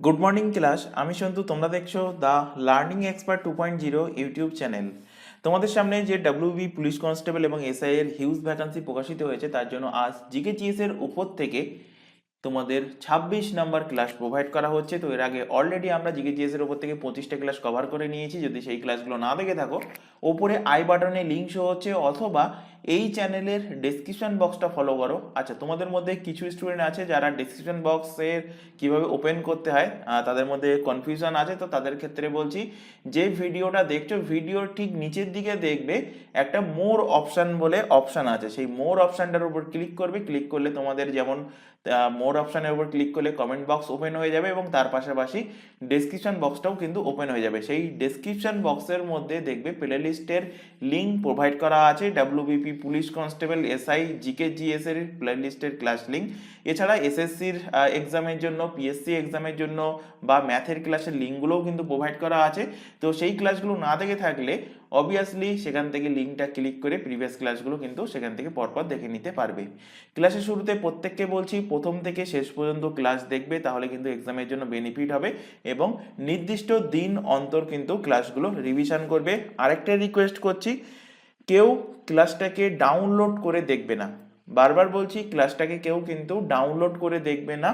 Good morning class. আমি সন্তু, তোমরা দেখছো the learning expert 2.0 YouTube channel. তোমাদের সামনে যে ডাব্লিউবি পুলিশ কনস্টেবল এবং এসআই এর হিউজ ভ্যাকান্সি প্রকাশিত হয়েছে, তার জন্য আজ জিকে জিএস এর উপর থেকে তোমাদের 26 নাম্বার ক্লাস প্রোভাইড করা হচ্ছে। তো এর আগে অলরেডি আমরা জিকে জিএস এর উপর থেকে 25টা ক্লাস কভার করে নিয়েছি। যদি সেই ক্লাসগুলো না দেখে থাকো, ওপরে আই বাটনে লিঙ্ক শো হচ্ছে, অথবা এই চ্যানেলের ডেসক্রিপশন বক্সটা ফলো করো। আচ্ছা, তোমাদের মধ্যে কিছু স্টুডেন্ট আছে যারা ডেসক্রিপশন বক্সের কিভাবে ওপেন করতে হয় তাদের মধ্যে কনফিউশন আছে। তো তাদের ক্ষেত্রে বলছি, যে ভিডিওটা দেখছো ভিডিওর ঠিক নিচের দিকে দেখবে একটা মোর অপশান বলে অপশান আছে। সেই মোর অপশানটার উপর ক্লিক করবে। ক্লিক করলে তোমাদের যেমন মোর অপশানের উপর ক্লিক করলে কমেন্ট বক্স ওপেন হয়ে যাবে, এবং তার পাশাপাশি ডেসক্রিপশন বক্সটাও কিন্তু ওপেন হয়ে যাবে। সেই ডেসক্রিপশন বক্সের মধ্যে দেখবে প্লে লিস্টের লিঙ্ক প্রোভাইড করা আছে, WBP police constable, SI, GK GS এর প্লে লিস্টের ক্লাস লিঙ্ক। এছাড়া এসএসসির এক্সামের জন্য, পিএসসি এক্সামের জন্য বা ম্যাথের ক্লাসের লিঙ্কগুলোও কিন্তু প্রোভাইড করা আছে। তো সেই ক্লাসগুলো না দেখে থাকলে অবভিয়াসলি সেখান থেকে লিঙ্কটা ক্লিক করে প্রিভিয়াস ক্লাসগুলো কিন্তু সেখান থেকে পরপর দেখে নিতে পারবে। ক্লাসের শুরুতে প্রত্যেককে বলছি, প্রথম থেকে শেষ পর্যন্ত ক্লাস দেখবে, তাহলে কিন্তু এক্সামের জন্য বেনিফিট হবে, এবং নির্দিষ্ট দিন অন্তর কিন্তু ক্লাসগুলো রিভিশন করবে। আরেকটা রিকোয়েস্ট করছি, কেউ ক্লাসটাকে ডাউনলোড করে দেখবে না। বারবার বলছি, ক্লাসটাকে কেউ কিন্তু ডাউনলোড করে দেখবে না।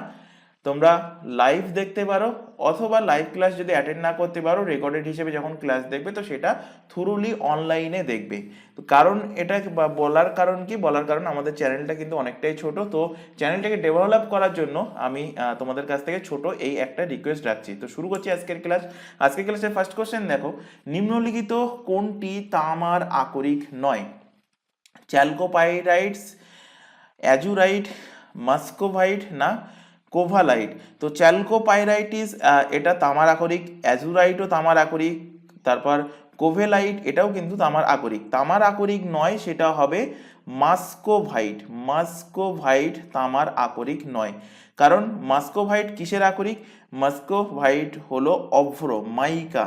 তোমরা লাইভ দেখতে পারো, অথবা লাইভ ক্লাস যদি অ্যাটেন্ড না করতে পারো, রেকর্ডেড হিসেবে যখন ক্লাস দেখবে তো সেটা থ্রুলি অনলাইনে দেখবে। তো কারণ এটা বলার কারণ কি, বলার কারণ আমাদের চ্যানেলটা কিন্তু অনেকটাই ছোট। তো চ্যানেলটাকে ডেভেলপ করার জন্য আমি তোমাদের কাছ থেকে ছোট এই একটা রিকোয়েস্ট রাখছি। তো শুরু করছি আজকের ক্লাস। আজকের ক্লাসের ফার্স্ট কোশ্চেন দেখো, নিম্নলিখিত কোনটি তামার আকরিক নয়? চ্যালকোপাইরাইটস, অ্যাজুরাইট, মাস্কোভাইট না কোভালাইট? তো চ্যালকোপাইরাইটিস এটা তামার আকরিক, অ্যাজুরাইটও তামার আকরিক, তারপর কোভেলাইট এটাও কিন্তু তামার আকরিক। তামার আকরিক নয়, সেটা হবে মাস্কোভাইট। মাস্কোভাইট তামার আকরিক নয়। কারণ মাস্কোভাইট কিসের আকরিক? মাস্কোভাইট হলো অভ্র, মাইকা।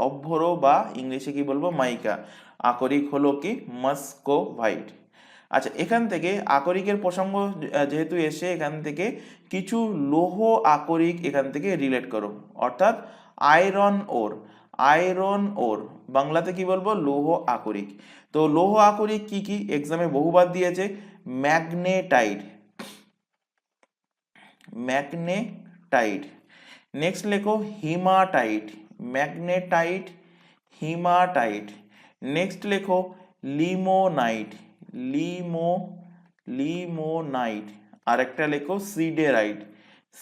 অভ্র বা ইংলিশে কি বলবো, মাইকা। আকরিক হলো কি মাস্কোভাইট। আচ্ছা, এখান থেকে আকরিকের প্রসঙ্গ যেহেতু এসে, এখান থেকে কিছু লৌহ আকরিক এখান থেকে রিলেট করো, অর্থাৎ আয়রন ওর। আয়রন ওর বাংলাতে কি বলবো, লৌহ আকরিক। তো লৌহ আকরিক কি কি এক্সামে বহুবার দিয়েছে? Magnetite, magnetite. নেক্সট লেখো হিমাটাইট, ম্যাগনেটাইট, হিমাটাইট। নেক্সট লেখো লিমোনাইট, লিমো, লিমোনাইট। আরেকটা লেখো সিডেরাইট,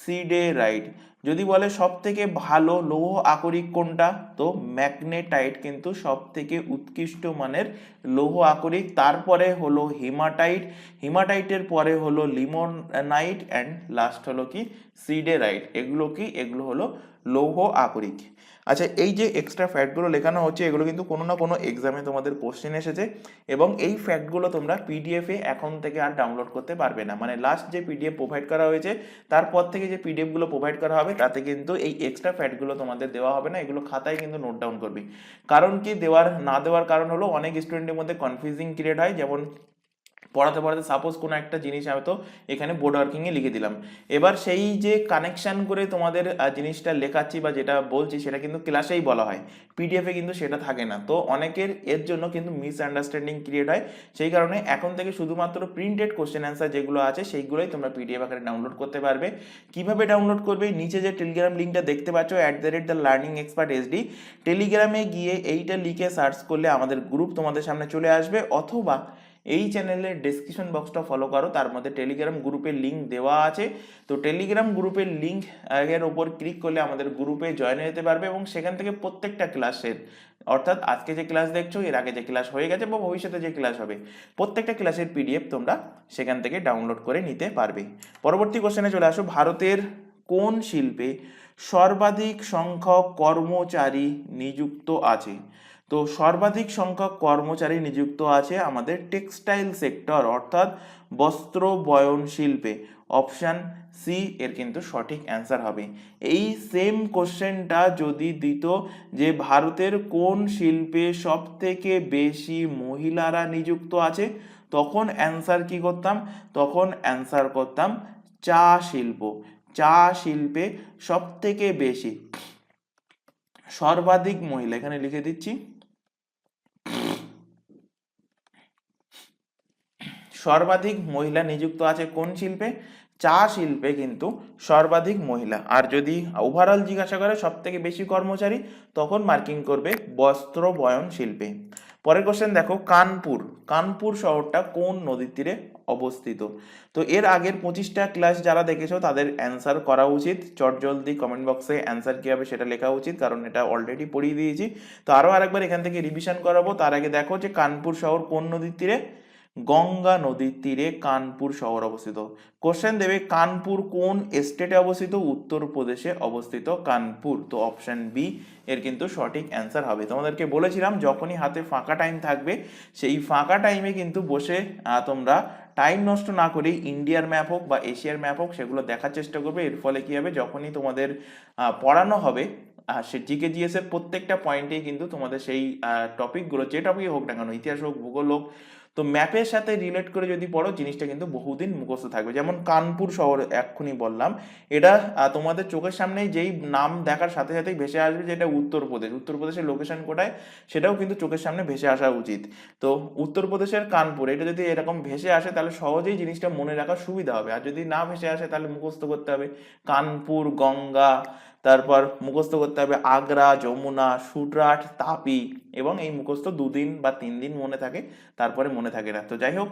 সিডেরাইট। যদি বলে সব থেকে ভালো লৌহ আকরিক কোনটা, তো ম্যাগনেটাইট কিন্তু সব থেকে উৎকৃষ্ট মানের লৌহ আকরিক। তারপরে হলো হিমাটাইট, হিমাটাইটের পরে হলো লিমোনাইট, অ্যান্ড লাস্ট হলো কি সিডেরাইট। এগুলো কি, এগুলো হলো লৌহ আকরিক। আচ্ছা, এই যে এক্সট্রা ফ্যাক্টগুলো লেখানো হচ্ছে, এগুলো কিন্তু কোনো না কোনো এক্সামে তোমাদের কোশ্চেন এসেছে, এবং এই ফ্যাক্টগুলো তোমরা পিডিএফে এখন থেকে আর ডাউনলোড করতে পারবে না। মানে লাস্ট যে পিডিএফ প্রোভাইড করা হয়েছে, তারপর থেকে যে পিডিএফগুলো প্রোভাইড করা হবে, তাতে কিন্তু এই এক্সট্রা ফ্যাক্টগুলো তোমাদের দেওয়া হবে না। এগুলো খাতায় কিন্তু নোট ডাউন করবি। কারণ কি, না দেওয়ার কারণ হলো অনেক স্টুডেন্টের মধ্যে কনফিউজিং ক্রিয়েট হয়। যেমন পড়াতে পড়াতে সাপোজ কোনো একটা জিনিস হয়তো এখানে বোর্ড ওয়ার্কিংয়ে লিখে দিলাম, এবার সেই যে কানেকশন করে তোমাদের জিনিসটা লেখাচ্ছি বা যেটা বলছি, সেটা কিন্তু ক্লাসেই বলা হয়, পিডিএফে কিন্তু সেটা থাকে না। তো অনেকের এর জন্য কিন্তু মিসআন্ডারস্ট্যান্ডিং ক্রিয়েট হয়। সেই কারণে এখন থেকে শুধুমাত্র প্রিন্টেড কোশ্চেন অ্যান্সার যেগুলো আছে, সেইগুলোই তোমরা পিডিএফ আকারে ডাউনলোড করতে পারবে। কিভাবে ডাউনলোড করবে? নিচে যে টেলিগ্রাম লিঙ্কটা দেখতে পাচ্ছ, @TheLearningExpertSD, টেলিগ্রামে গিয়ে এইটা লিখে সার্চ করলে আমাদের গ্রুপ তোমাদের সামনে চলে আসবে, অথবা এই চ্যানেলের ডেসক্রিপশন বক্সটা ফলো করো, তার মধ্যে টেলিগ্রাম গ্রুপের লিঙ্ক দেওয়া আছে। তো টেলিগ্রাম গ্রুপের লিঙ্ক এর ওপর ক্লিক করলে আমাদের গ্রুপে জয়েন হতে পারবে, এবং সেখান থেকে প্রত্যেকটা ক্লাসের, অর্থাৎ আজকে যে ক্লাস দেখছো, এর আগে যে ক্লাস হয়ে গেছে বা ভবিষ্যতে যে ক্লাস হবে, প্রত্যেকটা ক্লাসের পিডিএফ তোমরা সেখান থেকে ডাউনলোড করে নিতে পারবে। পরবর্তী কোশ্চেনে চলে আসো, ভারতের কোন শিল্পে সর্বাধিক সংখ্যক কর্মচারী নিযুক্ত আছে? তো সর্বাধিক সংখ্যক কর্মচারী নিযুক্ত আছে আমাদের টেক্সটাইল সেক্টর, অর্থাৎ বস্ত্র বয়ন শিল্পে। অপশান সি এর কিন্তু সঠিক অ্যান্সার হবে। এই সেম কোশ্চেনটা যদি দিত যে ভারতের কোন শিল্পে সব থেকে বেশি মহিলারা নিযুক্ত আছে, তখন অ্যান্সার কি করতাম? তখন অ্যান্সার করতাম চা শিল্প। চা শিল্পে সব থেকে বেশি সর্বাধিক মহিলা, এখানে লিখে দিচ্ছি, সর্বাধিক মহিলা নিযুক্ত আছে কোন শিল্পে? চা শিল্পে কিন্তু সর্বাধিক মহিলা। আর যদি ওভারঅল জিজ্ঞাসা করে সব থেকে বেশি কর্মচারী, তখন মার্কিং করবে বস্ত্র বয়ন শিল্পে। পরের কোশ্চেন দেখো, কানপুর, কানপুর শহরটা কোন নদীর তীরে অবস্থিত? তো এর আগের 25টা ক্লাস যারা দেখেছো তাদের অ্যান্সার করা উচিত, চটজলদি কমেন্ট বক্সে অ্যান্সার কি হবে সেটা লেখা উচিত, কারণ এটা অলরেডি পড়িয়ে দিয়েছি। তো আরো আরেকবার এখান থেকে রিভিশন করাবো। তার আগে দেখো যে কানপুর শহর কোন নদীর তীরে? গঙ্গা নদীর তীরে কানপুর শহর অবস্থিত। কোশ্চেন দেবে কানপুর কোন স্টেটে অবস্থিত? উত্তরপ্রদেশে অবস্থিত কানপুর। তো অপশন বি এর কিন্তু সঠিক অ্যান্সার হবে। তোমাদেরকে বলেছিলাম যখনই হাতে ফাঁকা টাইম থাকবে সেই ফাঁকা টাইমে কিন্তু বসে তোমরা টাইম নষ্ট না করে ইন্ডিয়ার ম্যাপ হোক বা এশিয়ার ম্যাপ হোক সেগুলো দেখার চেষ্টা করবে। এর ফলে কি হবে, যখনই তোমাদের পড়ানো হবে সে জিকে জিএস এর প্রত্যেকটা পয়েন্টেই কিন্তু তোমাদের সেই টপিকগুলো, যে টপিক হোক না কেন, ইতিহাস হোক ভূগোল হোক, তো ম্যাপের সাথে রিলেট করে যদি পড়ো জিনিসটা কিন্তু বহুদিন মুখস্থ থাকবে। যেমন কানপুর শহর এক্ষুনি বললাম, এটা তোমাদের চোখের সামনেই যেই নাম দেখার সাথে সাথেই ভেসে আসবে যে এটা উত্তরপ্রদেশ। উত্তরপ্রদেশের লোকেশন কোটায় সেটাও কিন্তু চোখের সামনে ভেসে আসা উচিত। তো উত্তরপ্রদেশের কানপুর, এটা যদি এরকম ভেসে আসে তাহলে সহজেই জিনিসটা মনে রাখার সুবিধা হবে। আর যদি না ভেসে আসে তাহলে মুখস্থ করতে হবে কানপুর, গঙ্গা, তারপর মুখস্থ করতে হবে আগ্রা, যমুনা, সুররাট, তাপি, এবং এই মুখস্থ 2 দিন বা 3 দিন মনে থাকে, তারপরে মনে থাকে না। তো যাই হোক,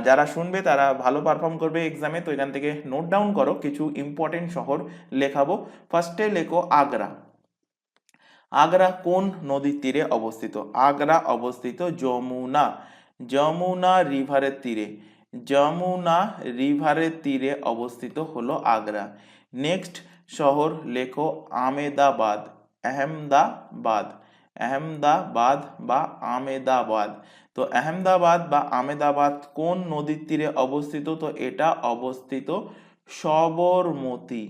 যারা শুনবে তারা ভালো পারফর্ম করবে এক্সামে। তো এখান থেকে নোট ডাউন করো, কিছু ইম্পর্টেন্ট শহর লেখাবো। ফার্স্টে লেখো আগ্রা। আগ্রা কোন নদীর তীরে অবস্থিত? আগ্রা অবস্থিত যমুনা, যমুনা রিভারের তীরে, যমুনা রিভারের তীরে অবস্থিত হলো আগ্রা। নেক্সট শহর লেখো আমেদাবাদ, আহমেদাবাদ, আহমেদাবাদ বা আমেদাবাদ। তো আহমেদাবাদ বা আমেদাবাদ কোন নদীর তীরে অবস্থিত? তো এটা অবস্থিত সবরমতী,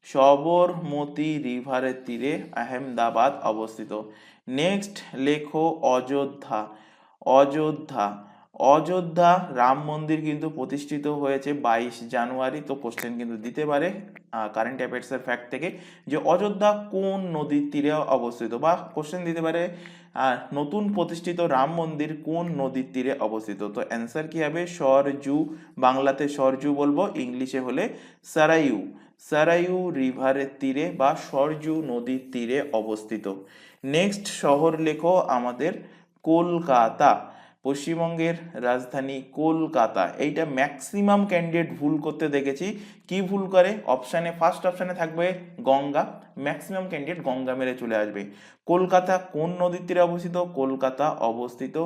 সবরমতী রিভারের তীরে আহমেদাবাদ অবস্থিত। নেক্সট লেখো অযোধ্যা, অযোধ্যা, অযোধ্যা রাম মন্দির কিন্তু প্রতিষ্ঠিত হয়েছে 22 জানুয়ারি। তো কোশ্চেন কিন্তু দিতে পারে কারেন্ট অ্যাফেয়ার্স এর ফ্যাক্ট থেকে যে অযোধ্যা কোন নদীর তীরে অবস্থিত, বা কোশ্চেন দিতে পারে নতুন প্রতিষ্ঠিত রাম মন্দির কোন নদীর তীরে অবস্থিত। তো অ্যান্সার কি হবে? সরজু, বাংলাতে সরজু বলবো, ইংলিশে হলে সারাইউ, সারাইউ রিভারের তীরে বা সরজু নদীর তীরে অবস্থিত। নেক্সট শহর লেখো আমাদের কলকাতা, পশ্চিমবঙ্গের রাজধানী কলকাতা। এইটা ম্যাক্সিমাম ক্যান্ডিডেট ভুল করতে দেখেছি। কি ভুল করে? অপশানে ফার্স্ট অপশানে থাকবে গঙ্গা, ম্যাক্সিমাম ক্যান্ডিডেট গঙ্গা মেরে চলে আসবে। কলকাতা কোন নদীর তীরে অবস্থিত? কলকাতা অবস্থিত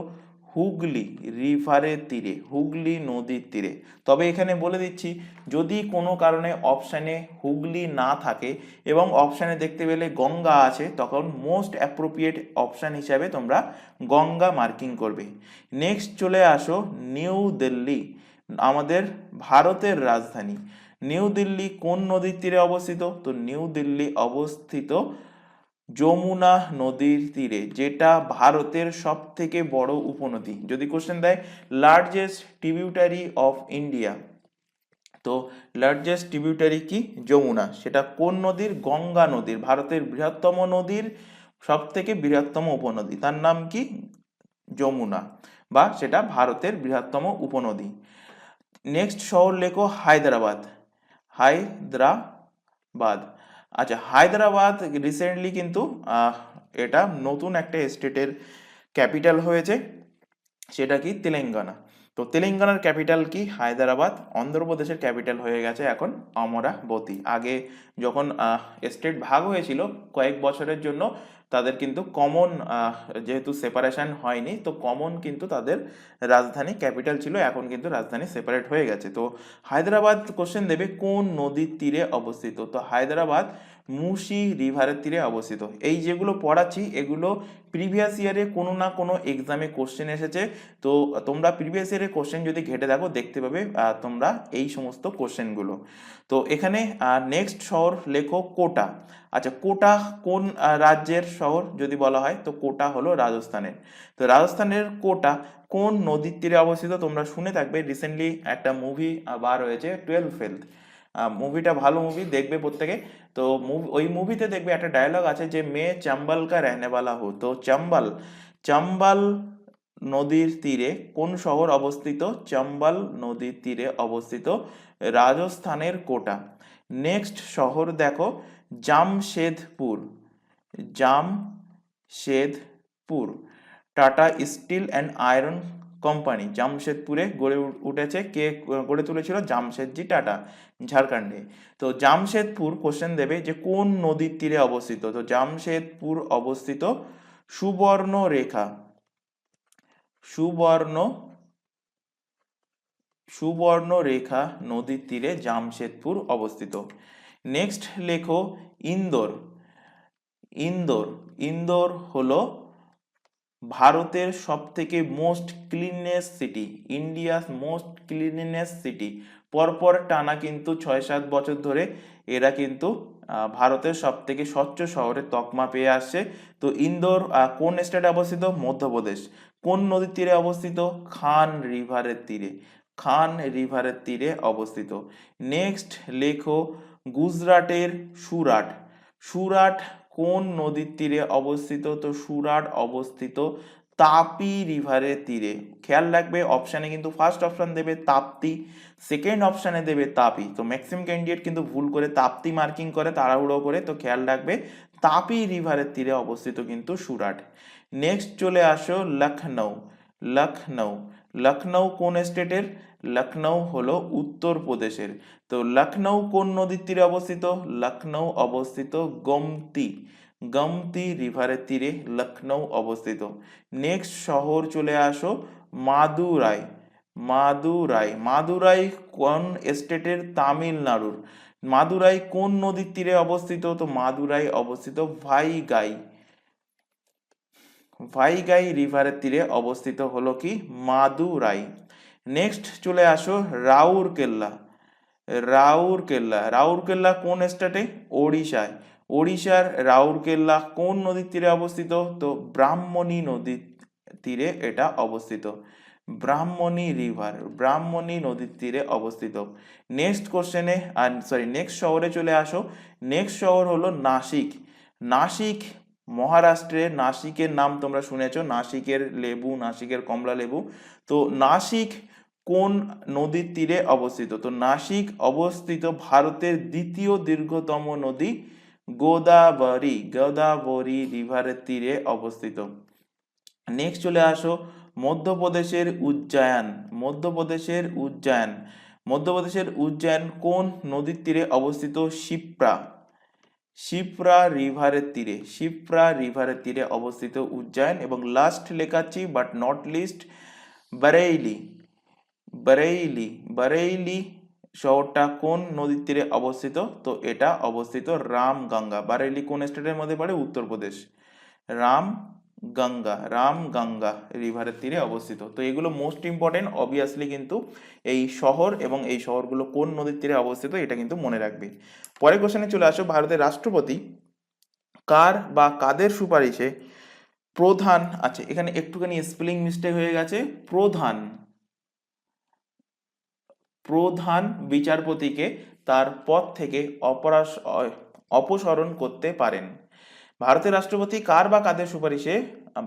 হুগলি রিভারের তীরে, হুগলি নদীর তীরে। তবে এখানে বলে দিচ্ছি, যদি কোনো কারণে অপশানে হুগলি না থাকে এবং অপশানে দেখতে পেলে গঙ্গা আছে, তখন মোস্ট অ্যাপ্রোপ্রিয়েট অপশান হিসাবে তোমরা গঙ্গা মার্কিং করবে। নেক্সট চলে আসো নিউ দিল্লি, আমাদের ভারতের রাজধানী। নিউ দিল্লি কোন নদীর তীরে অবস্থিত? তো নিউ দিল্লি অবস্থিত যমুনা নদীর তীরে, যেটা ভারতের সব থেকে বড় উপনদী। যদি কোশ্চেন দেয় লার্জেস্ট ট্রিবিউটারি অফ ইন্ডিয়া, তো লার্জেস্ট ট্রিবিউটারি কি? যমুনা। সেটা কোন নদীর? গঙ্গা নদীর। ভারতের বৃহত্তম নদীর সব থেকে বৃহত্তম উপনদী, তার নাম কি? যমুনা, বা সেটা ভারতের বৃহত্তম উপনদী। নেক্সট শহর লেখো হায়দ্রাবাদ, হায়দ্রাবাদ। আচ্ছা, হায়দ্রাবাদ রিসেন্টলি কিন্তু এটা নতুন একটা স্টেটের ক্যাপিটাল হয়েছে, সেটা কি? তেলেঙ্গানা। তো তেলেঙ্গানার ক্যাপিটাল কি? হায়দ্রাবাদ। অন্ধ্রপ্রদেশের ক্যাপিটাল হয়ে গেছে এখন অমরাবতী। আগে যখন স্টেট ভাগ হয়েছিল কয়েক বছরের জন্য, তাদের কিন্তু কমন, যেহেতু সেপারেশন হয়নি, তো কমন কিন্তু তাদের রাজধানী ক্যাপিটাল ছিল, এখন কিন্তু রাজধানী সেপারেট হয়ে গেছে। তো হায়দ্রাবাদ কোশ্চেন দেবে কোন নদীর তীরে অবস্থিত? তো হায়দ্রাবাদ মুসি রিভারের তীরে অবস্থিত। এই যেগুলো পড়াচ্ছি এগুলো প্রিভিয়াস ইয়ারে কোনো না কোনো এক্সামে কোশ্চেন এসেছে। তো তোমরা প্রিভিয়াস ইয়ারে কোশ্চেন যদি ঘেটে দেখো দেখতে পাবে তোমরা এই সমস্ত কোশ্চেনগুলো। তো এখানে নেক্সট শহর লেখো কোটা। আচ্ছা, কোটা কোন রাজ্যের শহর যদি বলা হয়? তো কোটা হলো রাজস্থানের। তো রাজস্থানের কোটা কোন নদীর তীরে অবস্থিত? তোমরা শুনে থাকবে রিসেন্টলি একটা মুভি বার হয়েছে 12th ফেল। মুভিটা ভালো মুভি, দেখবে প্রত্যেকে। তো ওই মুভিতে দেখবে একটা ডায়লগ আছে যে মে চম্বল কা রহনেওয়ালা হো। তো চম্বল, চম্বল নদীর তীরে কোন শহর অবস্থিত? চম্বল নদীর তীরে অবস্থিত রাজস্থানের কোটা। নেক্সট শহর দেখো Jamshedpur, Jamshedpur. Tata steel and iron company জামশেদপুরে গড়ে উঠেছে। কে গড়ে তুলেছিল? জামশেদজি টাটা, ঝাড়খণ্ডে। তো জামশেদপুর কোশ্চেন দেবে যে কোন নদীর তীরে অবস্থিত। তো জামশেদপুর অবস্থিত সুবর্ণরেখা, সুবর্ণরেখা নদীর তীরে জামশেদপুর অবস্থিত। নেক্সট লেখো ইন্দোর, ইন্দোর, ইন্দোর হলো ভারতের সব থেকে most cleanness city, India's most cleanness city. পরপর টানা কিন্তু 6-7 বছর ধরে এরা কিন্তু ভারতের সব থেকে স্বচ্ছ শহরের তকমা পেয়ে আসছে। তো ইন্দোর কোন স্টেটে অবস্থিত? মধ্যপ্রদেশ। কোন নদীর তীরে অবস্থিত? খান রিভারের তীরে, খান রিভারের তীরে অবস্থিত। নেক্সট লেখো গুজরাটের সুরাট, সুরাট কোন নদীর তীরে অবস্থিত? তো সুরাট অবস্থিত তাপি রিভারের তীরে। খেয়াল রাখবে অপশানে কিন্তু ফার্স্ট অপশান দেবে তাপ্তি, সেকেন্ড অপশানে দেবে তাপি। তো ম্যাক্সিমাম ক্যান্ডিডেট কিন্তু ভুল করে তাপ্তি মার্কিং করে তাড়াহুড়ো করে, তো খেয়াল রাখবে তাপি রিভারের তীরে অবস্থিত কিন্তু সুরাট। নেক্সট চলে আসো লখনৌ, লখনৌ, লখনৌ কোন স্টেটের? লখনৌ হলো উত্তরপ্রদেশের। তো লখনৌ কোন নদীর তীরে অবস্থিত? লখনৌ অবস্থিত গোমতী, গোমতী রিভারের তীরে লখনৌ অবস্থিত। নেক্সট শহর চলে আসো মাদুরাই, মাদুরাই, মাদুরাই কোন স্টেটের? তামিলনাড়ুর। মাদুরাই কোন নদীর তীরে অবস্থিত? তো মাদুরাই অবস্থিত ভাইগাই, ভাইগাই রিভারের তীরে অবস্থিত হলো কি মাদুরাই। নেক্সট চলে আসো রাউরকেল্লা, রাউরকেল্লা, রাউরকেল্লা কোন স্টেটে? ওড়িশায়। ওড়িশার রাউরকেল্লা কোন নদীর তীরে অবস্থিত? তো ব্রাহ্মণী নদীর তীরে এটা অবস্থিত, ব্রাহ্মণী রিভার, ব্রাহ্মণী নদীর তীরে অবস্থিত। নেক্সট কোশ্চেনে নেক্সট শহরে চলে আসো। নেক্সট শহর হলো নাসিক, নাসিক মহারাষ্ট্রের। নাসিকের নাম তোমরা শুনেছো, নাসিকের লেবু, নাসিকের কমলা লেবু। তো নাসিক কোন নদীর তীরে অবস্থিত? তো নাসিক অবস্থিত ভারতের দ্বিতীয় দীর্ঘতম নদী গোদাবরী, গোদাবরী রিভারের তীরে অবস্থিত। নেক্সট চলে আসো মধ্যপ্রদেশের উজ্জয়ন, মধ্যপ্রদেশের উজ্জয়ন, মধ্যপ্রদেশের উজ্জয়ন কোন নদীর তীরে অবস্থিত? শিপ্রা, শিপ্রা রিভারের তীরে, শিপ্রা রিভারের তীরে অবস্থিত উজ্জয়ন। এবং লাস্ট লেখাচ্ছি বাট নট লিস্ট বরেইলি, বরেইলি, বরেইলি শহরটা কোন নদীর তীরে অবস্থিত? তো এটা অবস্থিত রামগঙ্গা। বরেইলি কোন স্টেটের মধ্যে পড়ে? উত্তরপ্রদেশ। রামগঙ্গা, রামগঙ্গা রিভারের তীরে অবস্থিত। তো এগুলো মোস্ট ইম্পর্টেন্ট অবভিয়াসলি, কিন্তু এই শহর এবং এই শহরগুলো কোন নদীর তীরে অবস্থিত এটা কিন্তু মনে রাখবে। পরের কোশ্চেনে চলে আসো ভারতের রাষ্ট্রপতি কার বা কাদের সুপারিশে প্রধান, আছে এখানে একটুখানি স্পেলিং মিস্টেক হয়ে গেছে, প্রধান, প্রধান বিচারপতিকে তার পদ থেকে অপসারণ করতে পারেন। ভারতের রাষ্ট্রপতি কার বা কাদের সুপারিশে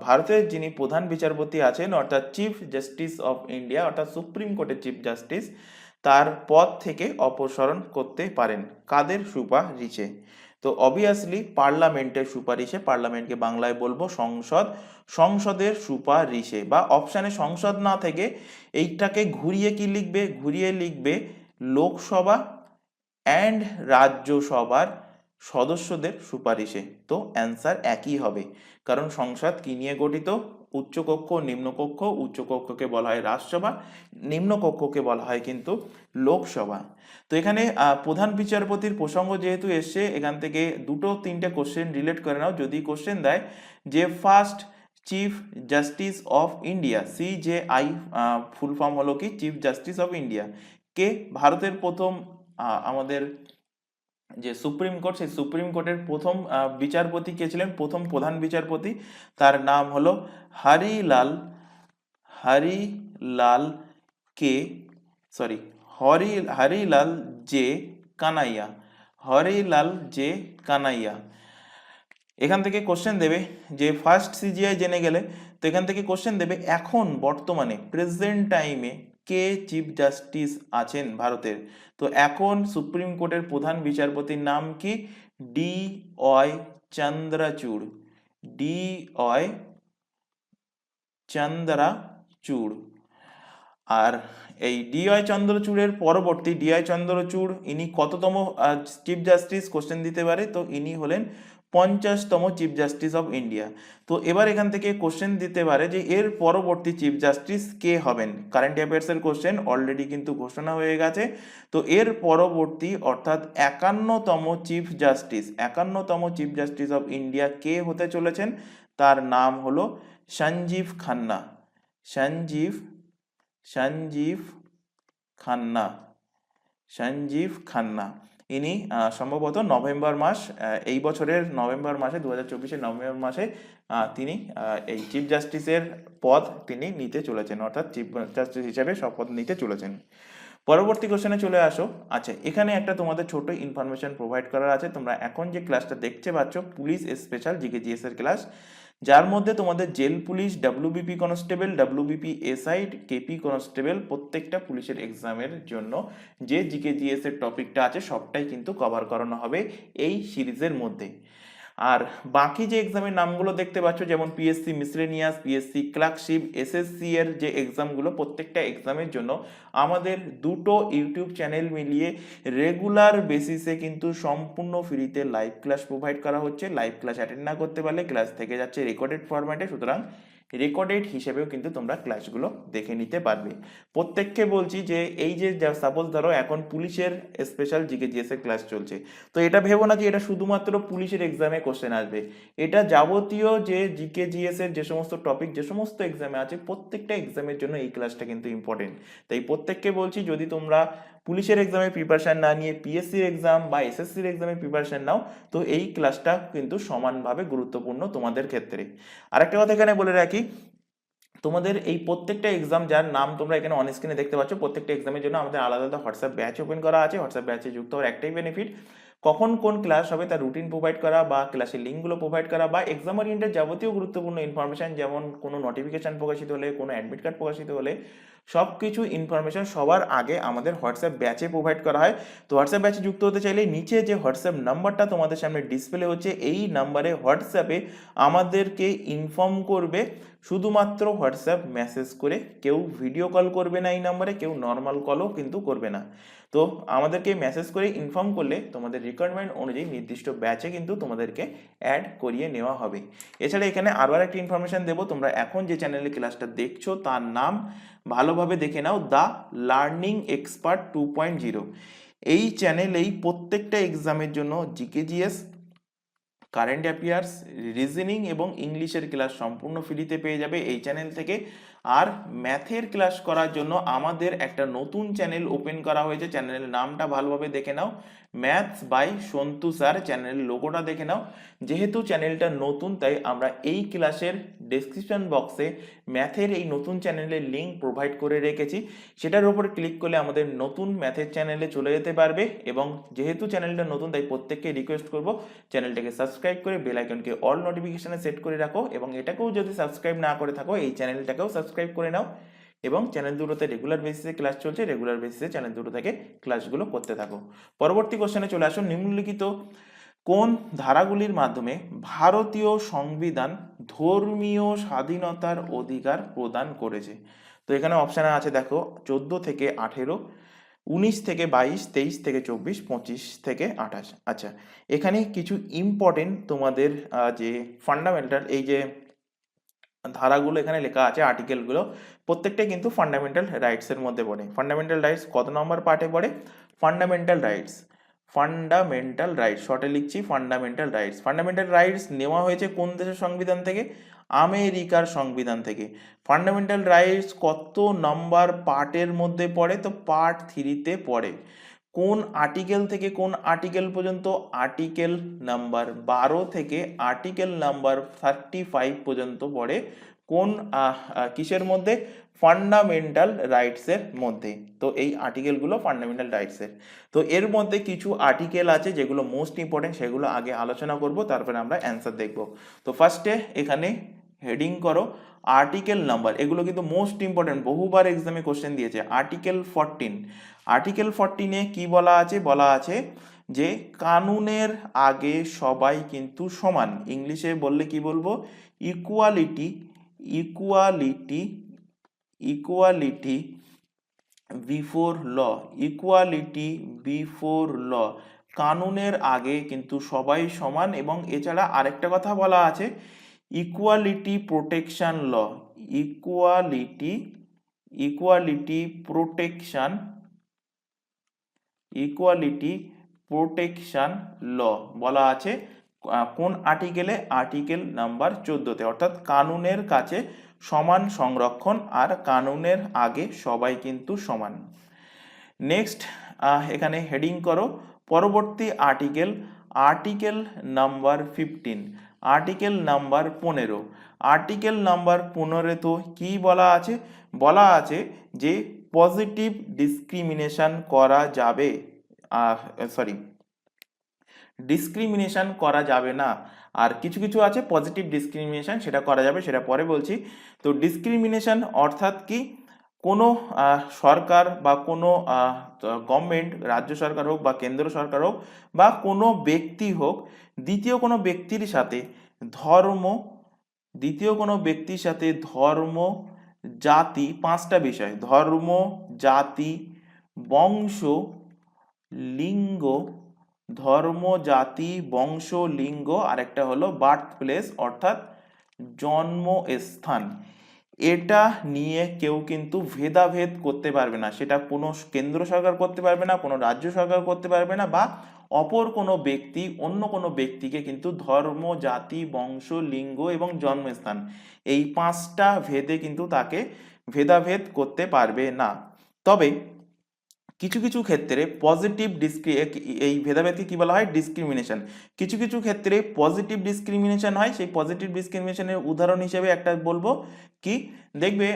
ভারতের যিনি প্রধান বিচারপতি আছেন অর্থাৎ চিফ জাস্টিস অফ ইন্ডিয়া অর্থাৎ সুপ্রিম কোর্টের চিফ জাস্টিস, তার পদ থেকে অপসারণ করতে পারেন? কাদের সুপারিশে? তো অবভিয়াসলি পার্লামেন্টের সুপারিশে, পার্লামেন্টকে বাংলায় বলবো সংসদ, সংসদের সুপারিশে। বা অপশানে সংসদ না থেকে এইটাকে ঘুরিয়ে কি লিখবে? ঘুরিয়ে লিখবে লোকসভা অ্যান্ড রাজ্যসভার সদস্যদের সুপারিশে। তো অ্যান্সার একই হবে, কারণ সংসদ কি নিয়ে গঠিত? উচ্চকক্ষ, নিম্নকক্ষ। উচ্চকক্ষকে বলা হয় রাজসভা, নিম্নকক্ষকে বলা হয় কিন্তু লোকসভা। তো এখানে প্রধান বিচারপতির প্রসঙ্গ যেহেতু এসছে, এখান থেকে 2-3টে কোশ্চেন রিলেট করে নাও। যদি কোশ্চেন দেয় যে first chief justice of India, CJI full form হলো কি চিফ জাস্টিস অফ ইন্ডিয়া, কে? ভারতের প্রথম আমাদের যে সুপ্রিম কোর্ট, সেই সুপ্রিম কোর্টের প্রথম বিচারপতি কে ছিলেন? প্রথম প্রধান বিচারপতি, তার নাম হলো হরিলাল, হরিলাল কে, sorry Harilal J Kania, Harilal J Kania. এখান থেকে কোশ্চেন দেবে যে ফার্স্ট সিজিআই জেনে গেলে, তো এখান থেকে কোশ্চেন দেবে এখন বর্তমানে প্রেজেন্ট টাইমে কে চিফ জাস্টিস আছেন ভারতের। তো এখন সুপ্রিম কোর্টের প্রধান বিচারপতির নাম কি? D Y Chandrachud, D Y Chandrachud. আর এই ডি ওয়াই চন্দ্রচূড়ের পরবর্তী ডি ওয়াই চন্দ্রচূড় ইনি কততম চিফ জাস্টিস কোশ্চেন দিতে পারে, তো ইনি হলেন 50তম চিফ জাস্টিস অফ ইন্ডিয়া। তো এবার এখান থেকে কোশ্চেন দিতে পারে যে এর পরবর্তী চিফ জাস্টিস কে হবেন। কারেন্ট অ্যাফেয়ার্সের কোশ্চেন অলরেডি কিন্তু ঘোষণা হয়ে গেছে। তো এর পরবর্তী অর্থাৎ 51তম চিফ জাস্টিস অফ ইন্ডিয়া কে হতে চলেছেন, তার নাম হলো সঞ্জীব খান্না, সঞ্জীব খান্না। ইনি সম্ভবত নভেম্বর মাস, এই বছরের নভেম্বর মাসে 2024-এর নভেম্বর মাসে তিনি এই চিফ জাস্টিসের পদ তিনি নিতে চলেছেন, অর্থাৎ চিফ জাস্টিস হিসেবে শপথ নিতে চলেছেন। পরবর্তী কোশ্চেনে চলে আসো। আচ্ছা, এখানে একটা তোমাদের ছোট ইনফরমেশন প্রোভাইড করার আছে। তোমরা এখন যে ক্লাসটা দেখতে পাচ্ছ পুলিশ স্পেশাল জিকে জিএস এর ক্লাস, যার মধ্যে তোমাদের jail police, WBP constable, WBP SI, KP constable প্রত্যেকটা পুলিশের এক্সামের জন্য যে জিকে জিএস এর টপিকটা আছে সবটাই কিন্তু কভার করানো হবে এই সিরিজের মধ্যে। আর বাকি যে এক্সামের নামগুলো দেখতে পাচ্ছ, যেমন PSC miscellaneous, PSC clerkship, SSC এর যে এক্সামগুলো, প্রত্যেকটা এক্সামের জন্য আমাদের দুটো ইউটিউব চ্যানেল মিলিয়ে রেগুলার বেসিসে কিন্তু সম্পূর্ণ ফ্রিতে লাইভ ক্লাস প্রোভাইড করা হচ্ছে। লাইভ ক্লাস অ্যাটেন্ড না করতে পারলে ক্লাস থেকে যাচ্ছে রেকর্ডেড ফরম্যাটে, সুতরাং রেকর্ডেড হিসেবেও কিন্তু তোমরা ক্লাসগুলো দেখে নিতে পারবে। প্রত্যেককে বলছি যে এই যে সাপোজ ধরো এখন পুলিশের স্পেশাল জিকে জিএস এর ক্লাস চলছে, তো এটা ভেবো না যে এটা শুধুমাত্র পুলিশের এক্সামে কোশ্চেন আসবে। এটা যাবতীয় যে জিকে জিএস এর যে সমস্ত টপিক যে সমস্ত এক্সামে আছে প্রত্যেকটা এক্সামের জন্য এই ক্লাসটা কিন্তু ইম্পর্টেন্ট। তাই প্রত্যেককে বলছি যদি তোমরা পুলিশের এক্সামে প্রিপারেশন না নিয়ে পিএসসির এক্সাম বা এসএসসির এক্সামে প্রিপারেশন নাও, তো এই ক্লাসটা কিন্তু সমানভাবে গুরুত্বপূর্ণ তোমাদের ক্ষেত্রে। আরেকটা কথা এখানে বলে রাখি, তোমাদের এই প্রত্যেকটা এক্সাম যার নাম তোমরা এখানে অন স্ক্রিনে দেখতে পাচ্ছ, প্রত্যেকটা এক্সামের জন্য আমাদের আলাদা আলাদা হোয়াটসঅ্যাপ ব্যাচ ওপেন করা আছে। হোয়াটসঅ্যাপ ব্যাচে যুক্ত হওয়ার একটাই বেনিফিট, কখন কোন ক্লাস হবে তার রুটিন প্রোভাইড করা বা ক্লাসের লিঙ্কগুলো প্রোভাইড করা বা এক্সাম ওরিয়েন্টেড যাবতীয় গুরুত্বপূর্ণ ইনফরমেশন, যেমন কোনো নোটিফিকেশন প্রকাশিত হলে, কোনো অ্যাডমিট কার্ড প্রকাশিত হলে, সব কিছু ইনফরমেশন সবার আগে আমাদের হোয়াটসঅ্যাপ ব্যাচে প্রোভাইড করা হয়। তো হোয়াটসঅ্যাপ ব্যাচে যুক্ত হতে চাইলে নিচে যে হোয়াটসঅ্যাপ নাম্বারটা তোমাদের সামনে ডিসপ্লে হচ্ছে, এই নাম্বারে হোয়াটসঅ্যাপে আমাদেরকে ইনফর্ম করবে। শুধুমাত্র হোয়াটসঅ্যাপ মেসেজ করে, কেউ ভিডিও কল করবে না এই নাম্বারে, কেউ নর্মাল কলও কিন্তু করবে না। তো আমাদেরকে মেসেজ করে ইনফর্ম করলে তোমাদের রিকোয়ারমেন্ট অনুযায়ী নির্দিষ্ট ব্যাচে কিন্তু তোমাদেরকে অ্যাড করিয়ে নেওয়া হবে। এছাড়া এখানে আরও একটা ইনফরমেশন দেবো, তোমরা এখন যে চ্যানেলে ক্লাসটা দেখছো তার নাম ভালোভাবে দেখে নাও, দ্য লার্নিং এক্সপার্ট 2.0। এই চ্যানেলেই প্রত্যেকটা এক্সামের জন্য GK GS, current affairs, reasoning এবং ইংলিশের ক্লাস সম্পূর্ণ ফ্রিতে পেয়ে যাবে এই চ্যানেল থেকে। আর ম্যাথের ক্লাস করার জন্য আমাদের একটা নতুন চ্যানেল ওপেন করা হয়েছে, চ্যানেলের নামটা ভালোভাবে দেখে নাও, ম্যাথস বাই সন্তু স্যার। চ্যানেলের লোগোটা দেখে নাও। যেহেতু চ্যানেলটা নতুন তাই আমরা এই ক্লাসের ডেসক্রিপশন বক্সে ম্যাথের এই নতুন চ্যানেলের লিঙ্ক প্রোভাইড করে রেখেছি, সেটার উপর ক্লিক করলে আমাদের নতুন ম্যাথের চ্যানেলে চলে যেতে পারবে। এবং যেহেতু চ্যানেলটা নতুন তাই প্রত্যেককে রিকোয়েস্ট করব চ্যানেলটাকে সাবস্ক্রাইব করে বেল আইকনকে অল নোটিফিকেশনে সেট করে রাখো, এবং এটাকেও যদি সাবস্ক্রাইব না করে থাকো এই চ্যানেলটাকেও সাবস্ক্রাইব করে নাও। এবং চ্যানেল দুটোতে রেগুলার বেসিসে ক্লাস চলছে, রেগুলার বেসিসে চ্যানেল দুটো থেকে ক্লাসগুলো করতে থাকো। পরবর্তী কোশ্চেনে চলে আসুন। নিম্নলিখিত কোন ধারাগুলির মাধ্যমে ভারতীয় সংবিধান ধর্মীয় স্বাধীনতার অধিকার প্রদান করেছে? তো এখানে অপশানে আছে দেখো 14 থেকে 18, 19 থেকে 22, 23 থেকে 24, 25 থেকে 28। আচ্ছা, এখানে কিছু ইম্পর্টেন্ট তোমাদের যে ফান্ডামেন্টাল এই যে ধারাগুলো এখানে লেখা আছে, আর্টিকেলগুলো প্রত্যেকটাই কিন্তু ফান্ডামেন্টাল রাইটসের মধ্যে পড়ে। ফান্ডামেন্টাল রাইটস কত নম্বর পার্টে পড়ে? ফান্ডামেন্টাল রাইটস, শর্টে লিখছি ফান্ডামেন্টাল রাইটস। ফান্ডামেন্টাল রাইটস নেওয়া হয়েছে কোন দেশের সংবিধান থেকে? আমেরিকার সংবিধান থেকে। ফান্ডামেন্টাল রাইটস কত নম্বর পার্টের মধ্যে পড়ে? তো পার্ট 3-তে পড়ে। কোন আর্টিকেল থেকে কোন আর্টিকেল পর্যন্ত? আর্টিকেল নাম্বার 12 থেকে আর্টিকেল নাম্বার 35 পর্যন্ত পড়ে কোন কিসের মধ্যে? ফান্ডামেন্টাল রাইটসের মধ্যে। তো এই আর্টিকেলগুলো ফান্ডামেন্টাল রাইটসের। তো এর মধ্যে কিছু আর্টিকেল আছে যেগুলো মোস্ট ইম্পর্টেন্ট, সেগুলো আগে আলোচনা করব, তারপরে আমরা অ্যান্সার দেখব। তো ফার্স্টে এখানে হেডিং করো আর্টিকেল নাম্বার। এগুলো কিন্তু মোস্ট ইম্পর্টেন্ট, বহুবার এক্সামে কোশ্চেন দিয়েছে। আর্টিকেল 14, আর্টিকেল 14-এ কি বলা আছে? বলা আছে যে কানুনের আগে সবাই কিন্তু সমান। ইংলিশে বললে কি বলবো? Equality, equality, equality before law, equality before law. কানুনের আগে কিন্তু সবাই সমান। এবং এছাড়া আরেকটা কথা বলা আছে, equality protection law, equality, equality protection, equality protection law বলা আছে কোন আর্টিকেলে? Article number 14-তে। অর্থাৎ কানুনের কাছে সমান সংরক্ষণ, আর কানুনের আগে সবাই কিন্তু সমান। নেক্সট এখানে হেডিং করো পরবর্তী article, article number 15, article number 15। Article number 15-এ তো কি বলা আছে? বলা আছে যে পজিটিভ ডিসক্রিমিনেশন করা যাবে, ডিসক্রিমিনেশন করা যাবে না। আর কিছু কিছু আছে পজিটিভ ডিসক্রিমিনেশন, সেটা করা যাবে, সেটা পরে বলছি। তো ডিসক্রিমিনেশন অর্থাৎ কি? কোনো সরকার বা কোনো গভর্নমেন্ট, রাজ্য সরকার হোক বা কেন্দ্র সরকার হোক বা কোনো ব্যক্তি হোক, দ্বিতীয় কোনো ব্যক্তির সাথে ধর্ম, দ্বিতীয় কোনো ব্যক্তির সাথে ধর্ম, জাতি, 5টা বিষয়, ধর্ম, জাতি, বংশ, লিঙ্গ, ধর্ম, জাতি, বংশ, লিঙ্গ, আরেকটা হলো বার্থ প্লেস অর্থাৎ জন্মস্থান। এটা নিয়ে কেউ কিন্তু ভেদাভেদ করতে পারবে না। সেটা কোনো কেন্দ্র সরকার করতে পারবে না, কোনো রাজ্য সরকার করতে পারবে না, বা অপর কোনো ব্যক্তি অন্য কোনো ব্যক্তিকে কিন্তু ধর্ম, জাতি, বংশ, লিঙ্গ এবং জন্মস্থান, এই 5টা ভেদে কিন্তু তাকে ভেদাভেদ করতে পারবে না। তবে কিছু কিছু ক্ষেত্রে পজিটিভ এই ভেদাভেদকে কি বলা হয়? ডিসক্রিমিনেশন। কিছু কিছু ক্ষেত্রে পজিটিভ ডিসক্রিমিনেশন হয়। সেই পজিটিভ ডিসক্রিমিনেশনের উদাহরণ হিসেবে একটা বলবো কি, দেখবে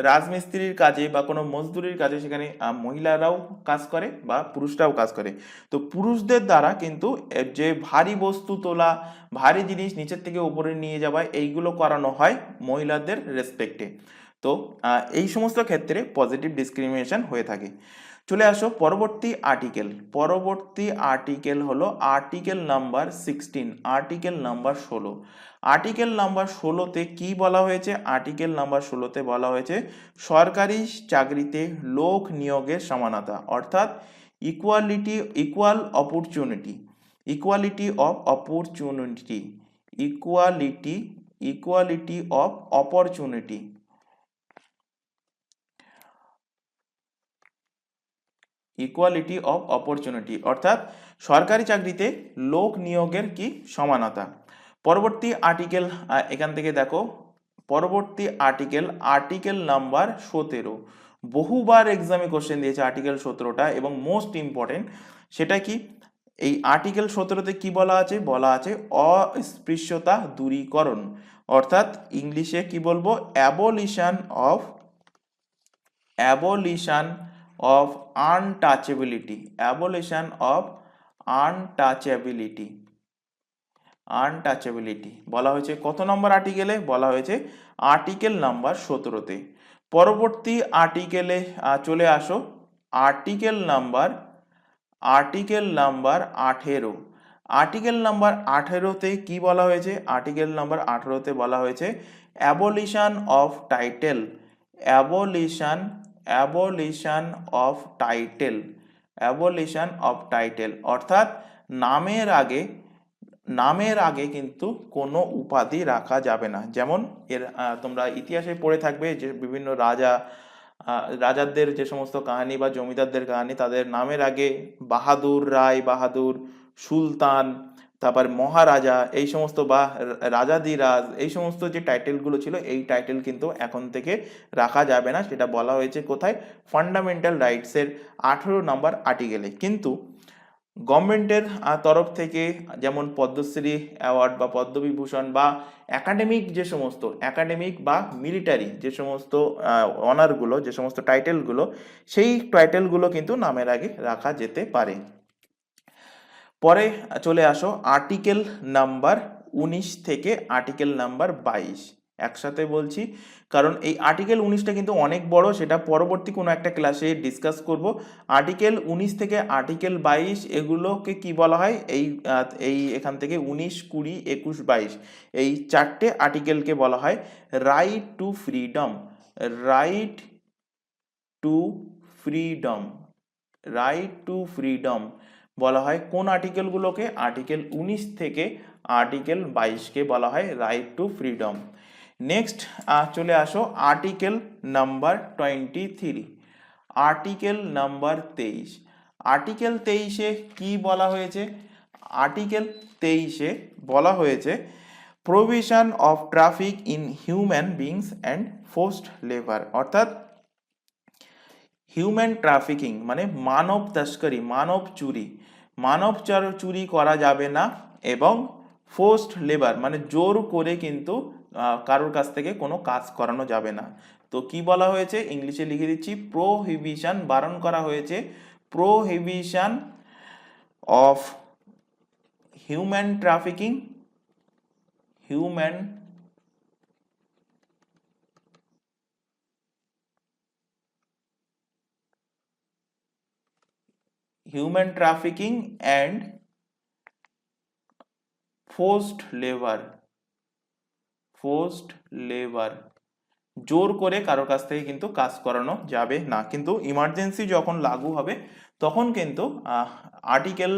রাজমিস্ত্রির কাজে বা কোনো মজদুরির কাজে সেখানে মহিলারাও কাজ করে বা পুরুষরাও কাজ করে। তো পুরুষদের দ্বারা কিন্তু যে ভারী বস্তু তোলা, ভারী জিনিস নিচের থেকে উপরে নিয়ে যাওয়া, এইগুলো করানো হয় মহিলাদের রেসপেক্টে। তো এই সমস্ত ক্ষেত্রে পজিটিভ ডিসক্রিমিনেশন হয়ে থাকে। চলে আসো পরবর্তী আর্টিকেল। পরবর্তী আর্টিকেল হলো article number 16, article number 16। Article number 16-তে কি বলা হয়েছে? আর্টিকেল নাম্বার 16-তে বলা হয়েছে সরকারি চাকরিতে লোক নিয়োগের সমানতা, অর্থাৎ equality, equal opportunity, equality of opportunity, equality, equality of opportunity, equality of opportunity, অর্থাৎ সরকারি চাকরিতে লোক নিয়োগের কি? সমানতা। পরবর্তী আর্টিকেল এখান থেকে দেখো, পরবর্তী আর্টিকেল, আর্টিকেল নাম্বার 17। বহুবার এক্সামে কোশ্চেন দিয়েছে আর্টিকেল 17টা এবং মোস্ট ইম্পর্টেন্ট। সেটা কি? এই আর্টিকেল 17-তে কি বলা আছে? বলা আছে অস্পৃশ্যতা দূরীকরণ, অর্থাৎ ইংলিশে কি বলবো? Abolition of, abolition of untouchability, abolition of untouchability, untouchability বলা হয়েছে কত নম্বর আর্টিকেলে? বলা হয়েছে আর্টিকেল নাম্বার 17-তে। পরবর্তী আর্টিকেলে চলে আসো, article number, article number 18। Article number 18-তে কি বলা হয়েছে? আর্টিকেল নাম্বার 18-তে বলা হয়েছে abolition of title, abolition, abolition of title, abolition of title, অর্থাৎ নামের আগে, নামের আগে কিন্তু কোনো উপাধি রাখা যাবে না। যেমন তোমরা ইতিহাসে পড়ে থাকবে যে বিভিন্ন রাজাদের যে সমস্ত কাহিনী বা জমিদারদের কাহিনী, তাদের নামের আগে বাহাদুর, রায় বাহাদুর, সুলতান, তারপর মহারাজা, এই সমস্ত বা রাজাদিরাজ, এই সমস্ত যে টাইটেলগুলো ছিল, এই টাইটেল কিন্তু এখন থেকে রাখা যাবে না। সেটা বলা হয়েছে কোথায়? ফান্ডামেন্টাল রাইটসের 18 নম্বর আর্টিকেলে। কিন্তু গভর্নমেন্টের তরফ থেকে যেমন পদ্মশ্রী অ্যাওয়ার্ড বা পদ্মবিভূষণ বা একাডেমিক যে সমস্ত একাডেমিক বা মিলিটারি যে সমস্ত অনারগুলো, যে সমস্ত টাইটেলগুলো, সেই টাইটেলগুলো কিন্তু নামের আগে রাখা যেতে পারে। পরে চলে আসো আর্টিকেল নাম্বার 19 থেকে আর্টিকেল নাম্বার 22 একসাথে বলছি, কারণ এই আর্টিকেল 19টা কিন্তু অনেক বড়, সেটা পরবর্তী কোনো একটা ক্লাসে ডিসকাস করব। আর্টিকেল 19 থেকে আর্টিকেল 22 এগুলোকে কি বলা হয়, এই এখান থেকে 19, 20, 21, 22 এই চারটে আর্টিকেলকে বলা হয় right two freedom. Right two freedom, right two freedom বলা হয় কোন আর্টিকেলগুলোকে? আর্টিকেল 19 থেকে আর্টিকেল 22কে বলা হয় রাইট টু ফ্রিডম। নেক্সট চলে আসো article number 23, article number 23। Article 23-এ কি বলা হয়েছে? আর্টিকেল 23-এ বলা হয়েছে provision of traffic in human beings and forced labour, অর্থাৎ হিউম্যান ট্রাফিকিং মানে মানব তস্করি, মানব চুরি, মানব চুরি করা যাবে না, এবং ফোর্সড লেবার মানে জোর করে কিন্তু কারোর কাছ থেকে কোনো কাজ করানো যাবে না। তো কি বলা হয়েছে? ইংলিশে লিখে দিচ্ছি, প্রোহিবিশন, বারণ করা হয়েছে, prohibition of human trafficking, human trafficking and forced labour, forced labour, জোর করে কারোর কাছ থেকে কিন্তু কাজ করানো যাবে না। কিন্তু ইমার্জেন্সি যখন লাগু হবে তখন কিন্তু আর্টিকেল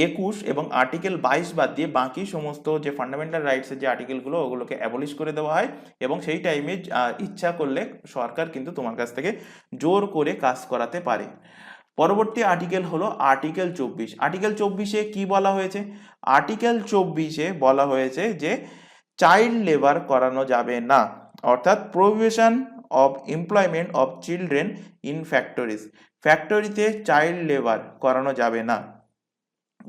21 এবং আর্টিকেল 22 বাদ দিয়ে বাকি সমস্ত যে ফান্ডামেন্টাল রাইটসের যে আর্টিকেলগুলো ওগুলোকে অ্যাবলিশ করে দেওয়া হয়, এবং সেই টাইমে ইচ্ছা করলে সরকার কিন্তু তোমার কাছ থেকে জোর করে কাজ করাতে পারে। পরবর্তী আর্টিকেল হলো আর্টিকেল 24। আর্টিকেল 24-এ কি বলা হয়েছে? আর্টিকেল 24-এ বলা হয়েছে যে চাইল্ড লেবার করানো যাবে না, অর্থাৎ prohibition of employment of children in factories, ফ্যাক্টরিতে চাইল্ড লেবার করানো যাবে না।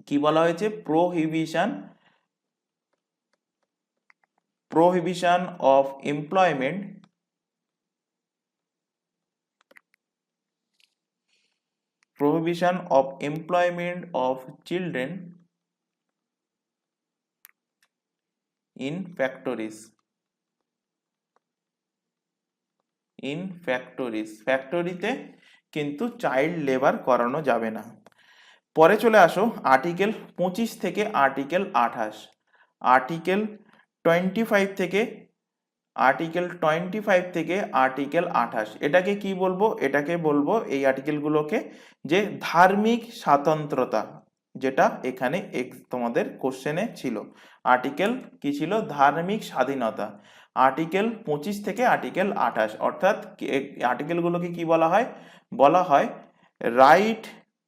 কি বলা হয়েছে? Prohibition of employment of children in factories, ফ্যাক্টরিতে কিন্তু চাইল্ড লেবার করানো যাবে না। পরে চলে আসো আর্টিকেল 25 থেকে আর্টিকেল 28, আর্টিকেল 25 থেকে আর্টিকেল 28। এটাকে কি বলবো? এটাকে বলবো, এই আর্টিকেলগুলোকে, যে ধার্মিক স্বাতন্ত্রতা, যেটা এখানে তোমাদের কোশ্চেনে ছিল। আর্টিকেল কি ছিল? ধার্মিক স্বাধীনতা। আর্টিকেল 25 থেকে আর্টিকেল 28, অর্থাৎ আর্টিকেলগুলোকে কি বলা হয়? বলা হয় right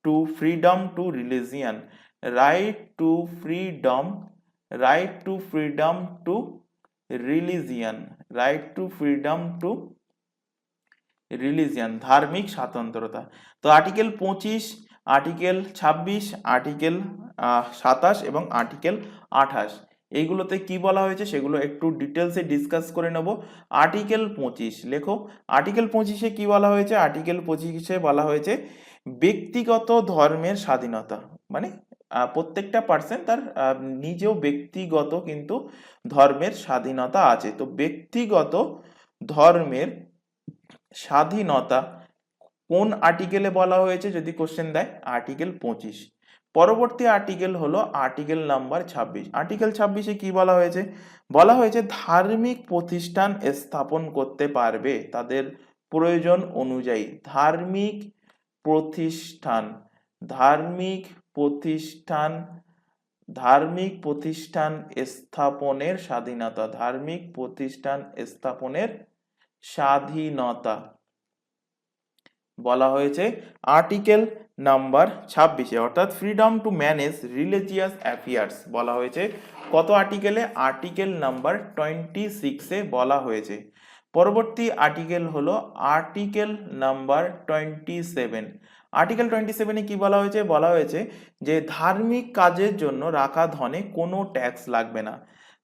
two freedom two religion, right two freedom two religion, right two freedom two religion, ধার্মিক স্বাতন্ত্রতা। তো আর্টিকেল 25, আর্টিকেল 26, আর্টিকেল 27 এবং আর্টিকেল 28 এইগুলোতে কি বলা হয়েছে সেগুলো একটু ডিটেলসে ডিসকাস করে নেব। আর্টিকেল 25 লেখো। আর্টিকেল 25-এ কি বলা হয়েছে? আর্টিকেল 25-এ বলা হয়েছে ব্যক্তিগত ধর্মের স্বাধীনতা, মানে প্রত্যেকটা পার্সন তার নিজেও ব্যক্তিগত কিন্তু ধর্মের স্বাধীনতা আছে। তো ব্যক্তিগত ধর্মের স্বাধীনতা কোন আর্টিকেলে বলা হয়েছে যদি কোশ্চেন দেয়? আর্টিকেল 25। পরবর্তী আর্টিকেল হলো আর্টিকেল নাম্বার 26। আর্টিকেল 26-এ কি বলা হয়েছে? বলা হয়েছে ধার্মিক প্রতিষ্ঠান স্থাপন করতে পারবে তাদের প্রয়োজন অনুযায়ী। ধার্মিক প্রতিষ্ঠান স্থাপনের স্বাধীনতা, ধার্মিক প্রতিষ্ঠান স্থাপনের স্বাধীনতা বলা হয়েছে আর্টিকেল নাম্বার 26-এ, অর্থাৎ freedom to manage religious affairs বলা হয়েছে কত আর্টিকেলে? আর্টিকেল নাম্বার 26-এ বলা হয়েছে। পরবর্তী আর্টিকেল হলো আর্টিকেল নাম্বার 27। আর্টিকেল 27-এ কি বলা হয়েছে? বলা হয়েছে যে ধার্মিক কাজের জন্য রাখা ধনে কোনো ট্যাক্স লাগবে না।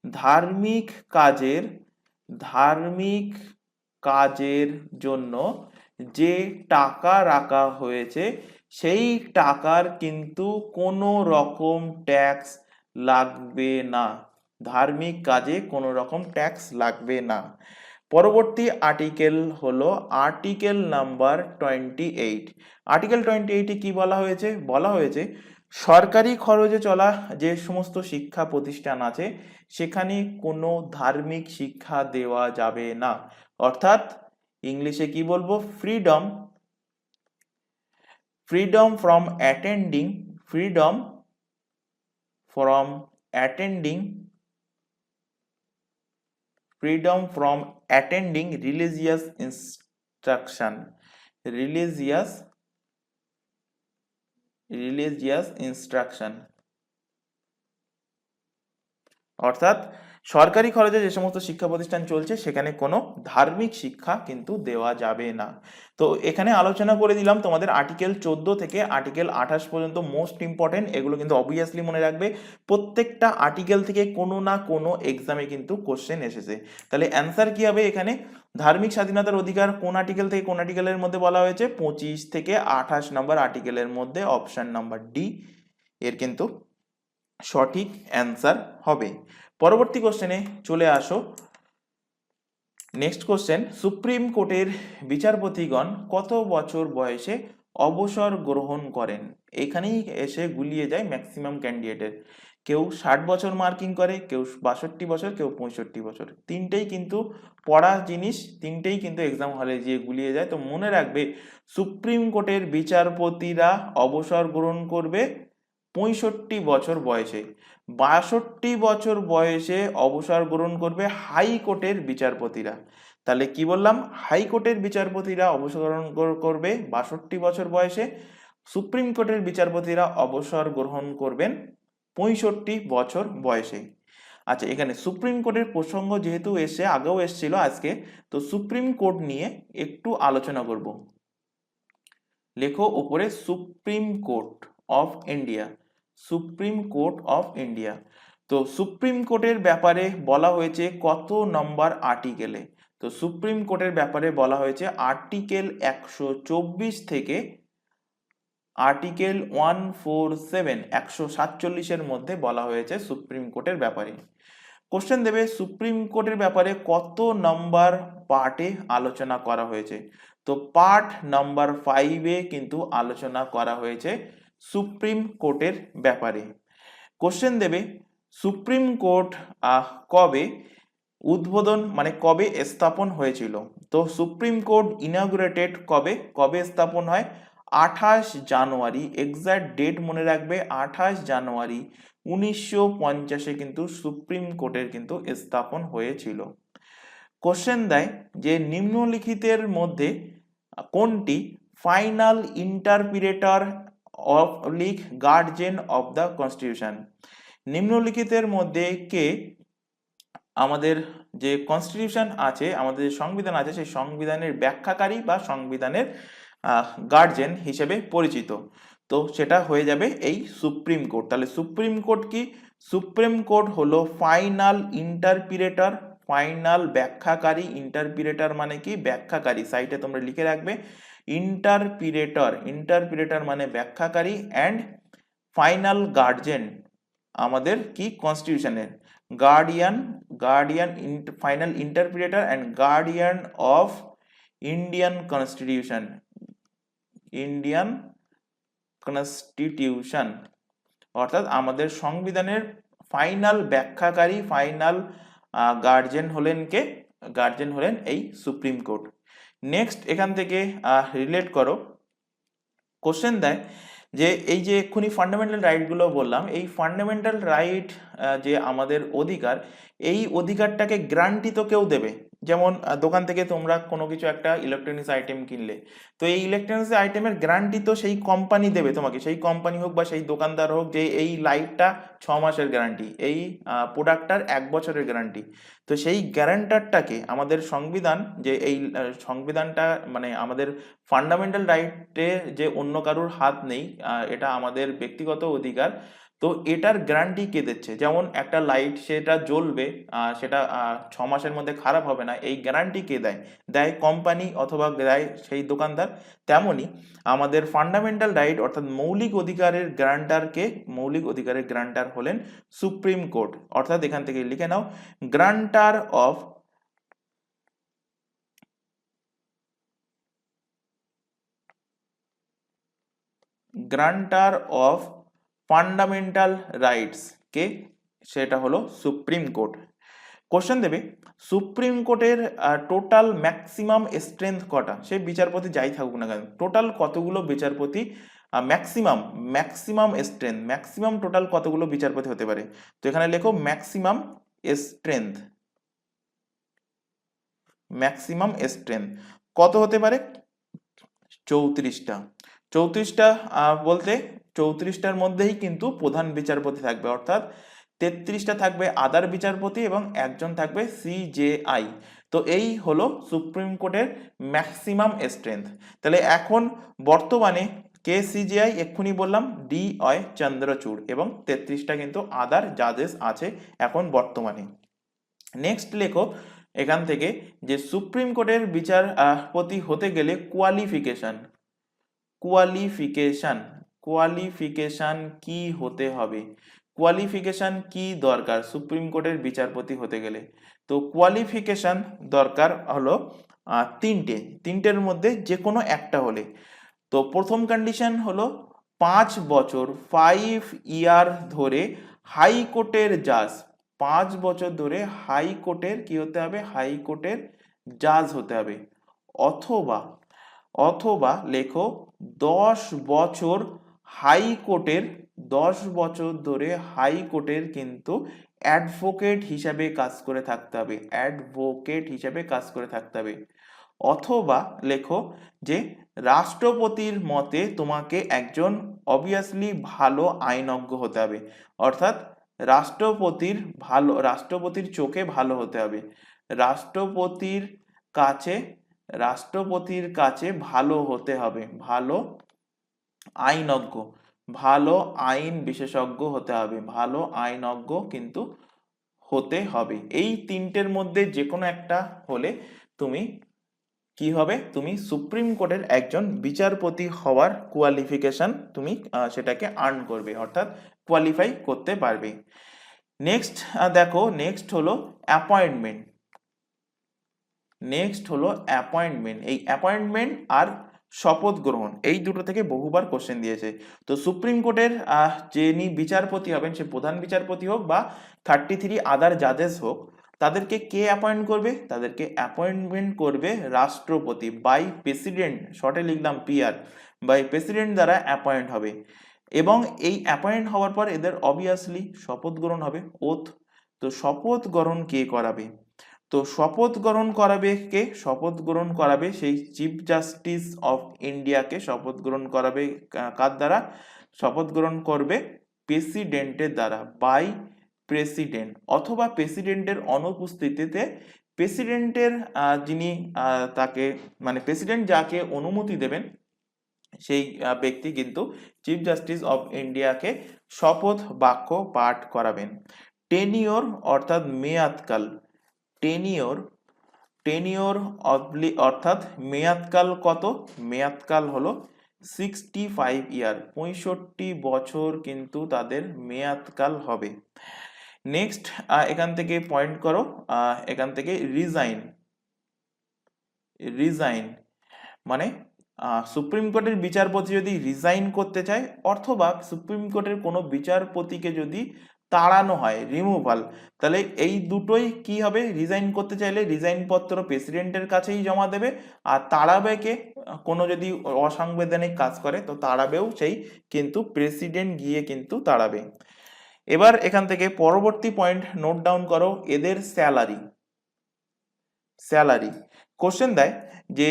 ধার্মিক কাজের ধার্মিক কাজের জন্য যে টাকা রাখা হয়েছে সেই টাকার কিন্তু কোনো রকম ট্যাক্স লাগবে না। ধার্মিক কাজে কোনো রকম ট্যাক্স লাগবে না। পরবর্তী আর্টিকেল হলো আর্টিকেল নাম্বার 28। আর্টিকেল 28-এ কি বলা হয়েছে? বলা হয়েছে সরকারি খরচে চলা যে সমস্ত শিক্ষা প্রতিষ্ঠান আছে সেখানে কোনো ধার্মিক শিক্ষা দেওয়া যাবে না। অর্থাৎ ইংলিশে কি বলবো? Freedom from attending freedom from attending religious instruction অর্থাৎ সরকারি খরচে যে সমস্ত শিক্ষা প্রতিষ্ঠান চলছে সেখানে কোনো ধার্মিক শিক্ষা কিন্তু দেওয়া যাবে না। তো এখানে আলোচনা করে দিলাম তোমাদের আর্টিকেল 14 থেকে আর্টিকেল 28 পর্যন্ত মোস্ট ইম্পর্টেন্ট। এগুলো কিন্তু অবভিয়াসলি মনে রাখবে, প্রত্যেকটা আর্টিকেল থেকে কোনো না কোনো এক্সামে কিন্তু কোশ্চেন এসেছে। তাহলে অ্যান্সার কি হবে এখানে? ধার্মিক স্বাধীনতার অধিকার কোন আর্টিকেল থেকে কোন আর্টিকেলের মধ্যে বলা হয়েছে? 25 থেকে 28 নম্বর আর্টিকেলের মধ্যে অপশন নাম্বার ডি এর কিন্তু সঠিক অ্যান্সার হবে। পরবর্তী কোশ্চেনে চলে আসো। নেক্সট কোশ্চেন, সুপ্রিম কোর্টের বিচারপতিগণ কত বছর বয়সে অবসর গ্রহণ করেন? এখানেই এসে গুলিয়ে যায় ম্যাক্সিমাম ক্যান্ডিডেটের। কেউ 60 বছর মার্কিং করে, কেউ 62 বছর, কেউ 65 বছর। তিনটেই কিন্তু পড়া জিনিস, তিনটেই কিন্তু এক্সাম হলে গিয়ে গুলিয়ে যায়। তো মনে রাখবে সুপ্রিম কোর্টের বিচারপতিরা অবসর গ্রহণ করবে 65 বছর বয়সে। 62 বছর বয়সে অবসর গ্রহণ করবে হাইকোর্টের বিচারপতিরা। তাহলে কি বললাম? হাইকোর্টের বিচারপতিরা অবসর গ্রহণ করবে 62 বছর বয়সে, সুপ্রিম কোর্টের বিচারপতিরা অবসর গ্রহণ করবেন 65 বছর বয়সে। আচ্ছা, এখানে সুপ্রিম কোর্টের প্রসঙ্গ যেহেতু এসে আগেও এসেছিল আজকে, তো সুপ্রিম কোর্ট নিয়ে একটু আলোচনা করব। লেখো উপরে supreme court of India, supreme court of India. তো সুপ্রিম কোর্টের ব্যাপারে বলা হয়েছে কত নম্বর আর্টিকেলে? তো সুপ্রিম কোর্টের ব্যাপারে বলা হয়েছে আর্টিকেল 124 থেকে আর্টিকেল 147 147-এর মধ্যে বলা হয়েছে সুপ্রিম কোর্টের ব্যাপারে। কোশ্চেন দেবে সুপ্রিম কোর্টের ব্যাপারে কত নম্বর পার্টে আলোচনা করা হয়েছে? তো পার্ট নাম্বার 5-এ কিন্তু আলোচনা করা হয়েছে সুপ্রিম কোর্টের ব্যাপারে। কোশ্চেন দেবে সুপ্রিম কোর্ট কবে উদ্বোধন মানে কবে স্থাপন হয়েছিল? তো সুপ্রিম কোর্ট ইনঅগ্রেটেড কবে স্থাপন হয়? 28 জানুয়ারি, এক্সাক্ট ডেট মনে রাখবে 28 জানুয়ারি 1950-এ কিন্তু সুপ্রিম কোর্টের কিন্তু স্থাপন হয়েছিল। কোশ্চেন দেয় যে নিম্নলিখিতের মধ্যে কোনটি final interpreter of guardian of the constitution? নিম্নলিখিতের মধ্যে কে আমাদের যে কনস্টিটিউশন আছে, আমাদের যে সংবিধান আছে, সেই সংবিধানের ব্যাখ্যাকারী বা সংবিধানের গার্জিয়ান হিসেবে পরিচিত? তো সেটা হয়ে যাবে এই সুপ্রিম কোর্ট। তাহলে সুপ্রিম কোর্ট কি? সুপ্রিম কোর্ট হলো ফাইনাল ইন্টারপ্রিটেটর, ফাইনাল ব্যাখ্যাকারী। ইন্টারপ্রিটেটর মানে কি? ব্যাখ্যাকারী। সাইটে তোমরা লিখে রাখবে ইন্টারপ্রিটেটর মানে ব্যাখ্যাকারী, অ্যান্ড ফাইনাল গার্জিয়ান আমাদের কি? কনস্টিটিউশনের guardian final interpreter and guardian of Indian constitution অর্থাৎ আমাদের সংবিধানের ফাইনাল ব্যাখ্যাকারী, ফাইনাল গার্জিয়ান হলেন কে? গার্জিয়ান হলেন এই সুপ্রিম কোর্ট। নেক্সট এখান থেকে রিলেট করো। কোশ্চেন দেয় যে এই যে এক্ষুনি ফান্ডামেন্টাল রাইটগুলো বললাম, এই ফান্ডামেন্টাল রাইট যে আমাদের অধিকার, এই অধিকারটাকে গ্যারান্টি তো কেউ দেবে, যেমন দোকান থেকে তোমরা কোনো কিছু একটা ইলেকট্রনিক্স আইটেম কিনলে, তো এই ইলেকট্রনিক্স আইটেমের গ্যারান্টি তো সেই কোম্পানি দেবে তোমাকে, সেই কোম্পানি হোক বা সেই দোকানদার হোক, যে এই লাইটটা 6 মাসের গ্যারান্টি, এই প্রোডাক্টটার 1 বছরের গ্যারান্টি। তো সেই গ্যারান্টারটাকে আমাদের সংবিধান, যে এই সংবিধানটা মানে আমাদের ফান্ডামেন্টাল রাইটে যে অন্য কারুর হাত নেই, এটা আমাদের ব্যক্তিগত অধিকার। তো এটার গ্যারান্টি কে দিচ্ছে? যেমন একটা লাইট সেটা জ্বলবে, সেটা 6 মাসের মধ্যে খারাপ হবে না, এই গ্যারান্টি কে দেয়? দেয় কোম্পানি অথবা দেয় সেই দোকানদার। তেমনি আমাদের ফান্ডামেন্টাল রাইট অর্থাৎ মৌলিক অধিকারের গ্যারান্টারকে, মৌলিক অধিকারের গ্যারান্টার হলেন সুপ্রিম কোর্ট। অর্থাৎ এখান থেকে লিখে নাও, guarantor of guarantor of fundamental rights কে, সেটা হলো সুপ্রিম কোর্ট। কোশ্চেন দেবে, সুপ্রিম কোর্টের টোটাল ম্যাক্সিমাম স্ট্রেংথ কটা? সে বিচারপতি যাই থাকুক না কেন, টোটাল কতগুলো বিচারপতি, maximum maximum strength, maximum total কতগুলো বিচারপতি হতে পারে? তো এখানে লেখো ম্যাক্সিমাম স্ট্রেংথ, ম্যাক্সিমাম স্ট্রেংথ কত হতে পারে? 34টা। 34টা বলতে 34টার মধ্যেই কিন্তু প্রধান বিচারপতি থাকবে, অর্থাৎ 33টা থাকবে আদার বিচারপতি এবং একজন থাকবে সিজেআই। তো এই হলো সুপ্রিম কোর্টের ম্যাক্সিমাম স্ট্রেংথ। তাহলে এখন বর্তমানে কে সিজেআই? এক্ষুনি বললাম ডি ওয়াই চন্দ্রচূড়, এবং 33টা কিন্তু আদার জাজেস আছে এখন বর্তমানে। নেক্সট লেখো এখান থেকে যে সুপ্রিম কোর্টের বিচারপতি হতে গেলে কোয়ালিফিকেশন, কোয়ালিফিকেশন কোয়ালিফিকেশন কি হতে হবে? কোয়ালিফিকেশন কি দরকার সুপ্রিম কোর্টের বিচারপতি হতে গেলে? তো কোয়ালিফিকেশন দরকার হলো তিনটের মধ্যে যে কোনো একটা হলে। তো প্রথম কন্ডিশন হলো 5 বছর 5 ইয়ার ধরে হাইকোর্টের জাজ, 5 বছর ধরে হাইকোর্টের কি হতে হবে? হাইকোর্টের জাজ হতে হবে। অথবা অথবা লেখো 10 বছর হাইকোর্টের, 10 বছর ধরে হাইকোর্টের কিন্তু অ্যাডভোকেট হিসাবে কাজ করে থাকতে হবে, অ্যাডভোকেট হিসাবে কাজ করে থাকতে হবে। অথবা লেখো যে রাষ্ট্রপতির মতে তোমাকে একজন অবভিয়াসলি ভালো আইনজ্ঞ হতে হবে, অর্থাৎ রাষ্ট্রপতির চোখে ভালো হতে হবে, রাষ্ট্রপতির কাছে রাষ্ট্রপতির কাছে ভালো হতে হবে, ভালো আইনজ্ঞ, ভালো আইন বিশেষজ্ঞ হতে হবে, ভালো আইনজ্ঞ কিন্তু হতে হবে। এই তিনটের মধ্যে যে কোনো একটা হলে তুমি কি হবে? তুমি সুপ্রিম কোর্টের একজন বিচারপতি হওয়ার কোয়ালিফিকেশন তুমি সেটাকে আর্ন করবে, অর্থাৎ কোয়ালিফাই করতে পারবে। নেক্সট দেখো, নেক্সট হলো অ্যাপয়েন্টমেন্ট। নেক্সট হলো অ্যাপয়েন্টমেন্ট। এই অ্যাপয়েন্টমেন্ট আর শপথ গ্রহণ, এই দুটো থেকে বহুবার কোশ্চেন দিয়েছে। তো সুপ্রিম কোর্টের যিনি বিচারপতি হবেন, সে প্রধান বিচারপতি হোক বা 33 আদার জাজেস হোক, তাদেরকে কে অ্যাপয়েন্ট করবে? তাদেরকে অ্যাপয়েন্টমেন্ট করবে রাষ্ট্রপতি, বাই প্রেসিডেন্ট, শর্টে লিখলাম পিআর, বাই প্রেসিডেন্ট দ্বারা অ্যাপয়েন্ট হবে। এবং এই অ্যাপয়েন্ট হওয়ার পর এদের অবভিয়াসলি শপথ গ্রহণ হবে, ওথ। তো শপথ গ্রহণ কে করাবে? তো শপথ গ্রহণ করাবে কে? শপথ গ্রহণ করাবে সেই চিফ জাস্টিস অফ ইন্ডিয়াকে শপথ গ্রহণ করাবে। কার দ্বারা? শপথ গ্রহণ করবে প্রেসিডেন্টের দ্বারা, বাই প্রেসিডেন্ট, অথবা প্রেসিডেন্টের অনুপস্থিতিতে প্রেসিডেন্টের যিনি তাকে মানে প্রেসিডেন্ট যাকে অনুমতি দেবেন সেই ব্যক্তি কিন্তু চিফ জাস্টিস অফ ইন্ডিয়াকে শপথ বাক্য পাঠ করাবেন। টেনিওর অর্থাৎ মেয়াদকাল, টেনিওর টেনিওর অর্থাৎ মেয়াদকাল কত? মেয়াদকাল হলো 65 ইয়ার, 65 বছর কিন্তু তাদের মেয়াদকাল হবে। নেক্সট এখান থেকে পয়েন্ট করো, এখান থেকে রিজাইন, রিজাইন মানে সুপ্রিম কোর্টের বিচারপতি যদি রিজাইন করতে চায়, অথবা সুপ্রিম কোর্টের কোনো বিচারপতিকে যদি তাড়ানো হয়, রিমুভাল, তাহলে এই দুটোই কি হবে? রিজাইন করতে চাইলে রিজাইন পত্র প্রেসিডেন্টের কাছেই জমা দেবে, আর তাড়াবে কে? কোনো যদি অসাংবিধানিক কাজ করে তো তাড়াবেও সেই কিন্তু প্রেসিডেন্ট গিয়ে কিন্তু তাড়াবে। এবার এখান থেকে পরবর্তী পয়েন্ট নোট ডাউন করো, এদের স্যালারি, স্যালারি। কোশ্চেন দেয় যে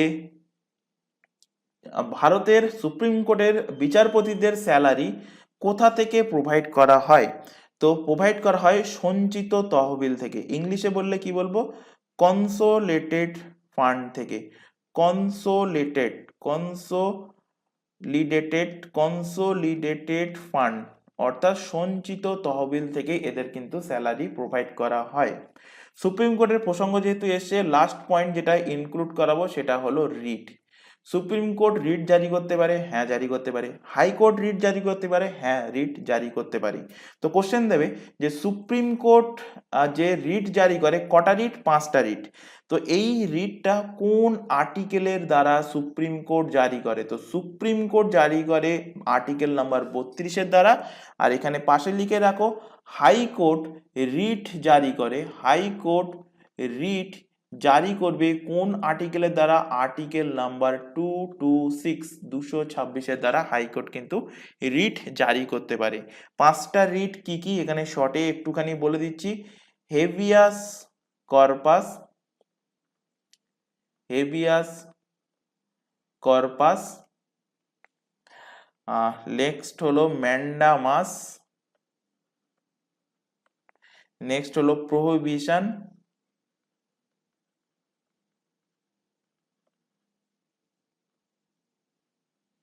ভারতের সুপ্রিম কোর্টের বিচারপতিদের স্যালারি কোথা থেকে প্রোভাইড করা হয়? তো প্রোভাইড করা হয় সঞ্চিত তহবিল থেকে। ইংলিশে বললে কি বলবো? কনসোলিডেটেড ফান্ড থেকে। কনসোলিডেটেড কনসোলিডেটেড ফান্ড, অর্থাৎ সঞ্চিত তহবিল থেকে এদের কিন্তু স্যালারি প্রোভাইড করা হয়। সুপ্রিম কোর্টের প্রসঙ্গ যেহেতু এসছে, লাস্ট পয়েন্ট যেটা ইনক্লুড করাবো সেটা হলো রিট। সুপ্রিম কোর্ট রিট জারি করতে পারে, হ্যাঁ জারি করতে পারে। হাইকোর্ট রিট জারি করতে পারে, হ্যাঁ রিট জারি করতে পারে। তো কোশ্চেন দেবে যে সুপ্রিম কোর্ট যে রিট জারি করে কটা রিট? 5টা রিট। তো এই রিটটা কোন আর্টিকেলের দ্বারা সুপ্রিম কোর্ট জারি করে? তো সুপ্রিম কোর্ট জারি করে আর্টিকেল নাম্বার 32-এর দ্বারা। আর এখানে পাশে লিখে রাখো, হাইকোর্ট রিট জারি করে, হাইকোর্ট রিট জারি করবে কোন আর্টিকেলের দ্বারা? আর্টিকেল নাম্বার 226 দ্বারা হাইকোর্ট কিন্তু রিট জারি করতে পারে। 5টা রিট কি কি এখানে শর্টে একটুখানি বলে দিচ্ছি। Habeas corpus, habeas corpus, next হলো ম্যান্ডামাস, নেক্সট হলো প্রোহিবিশন,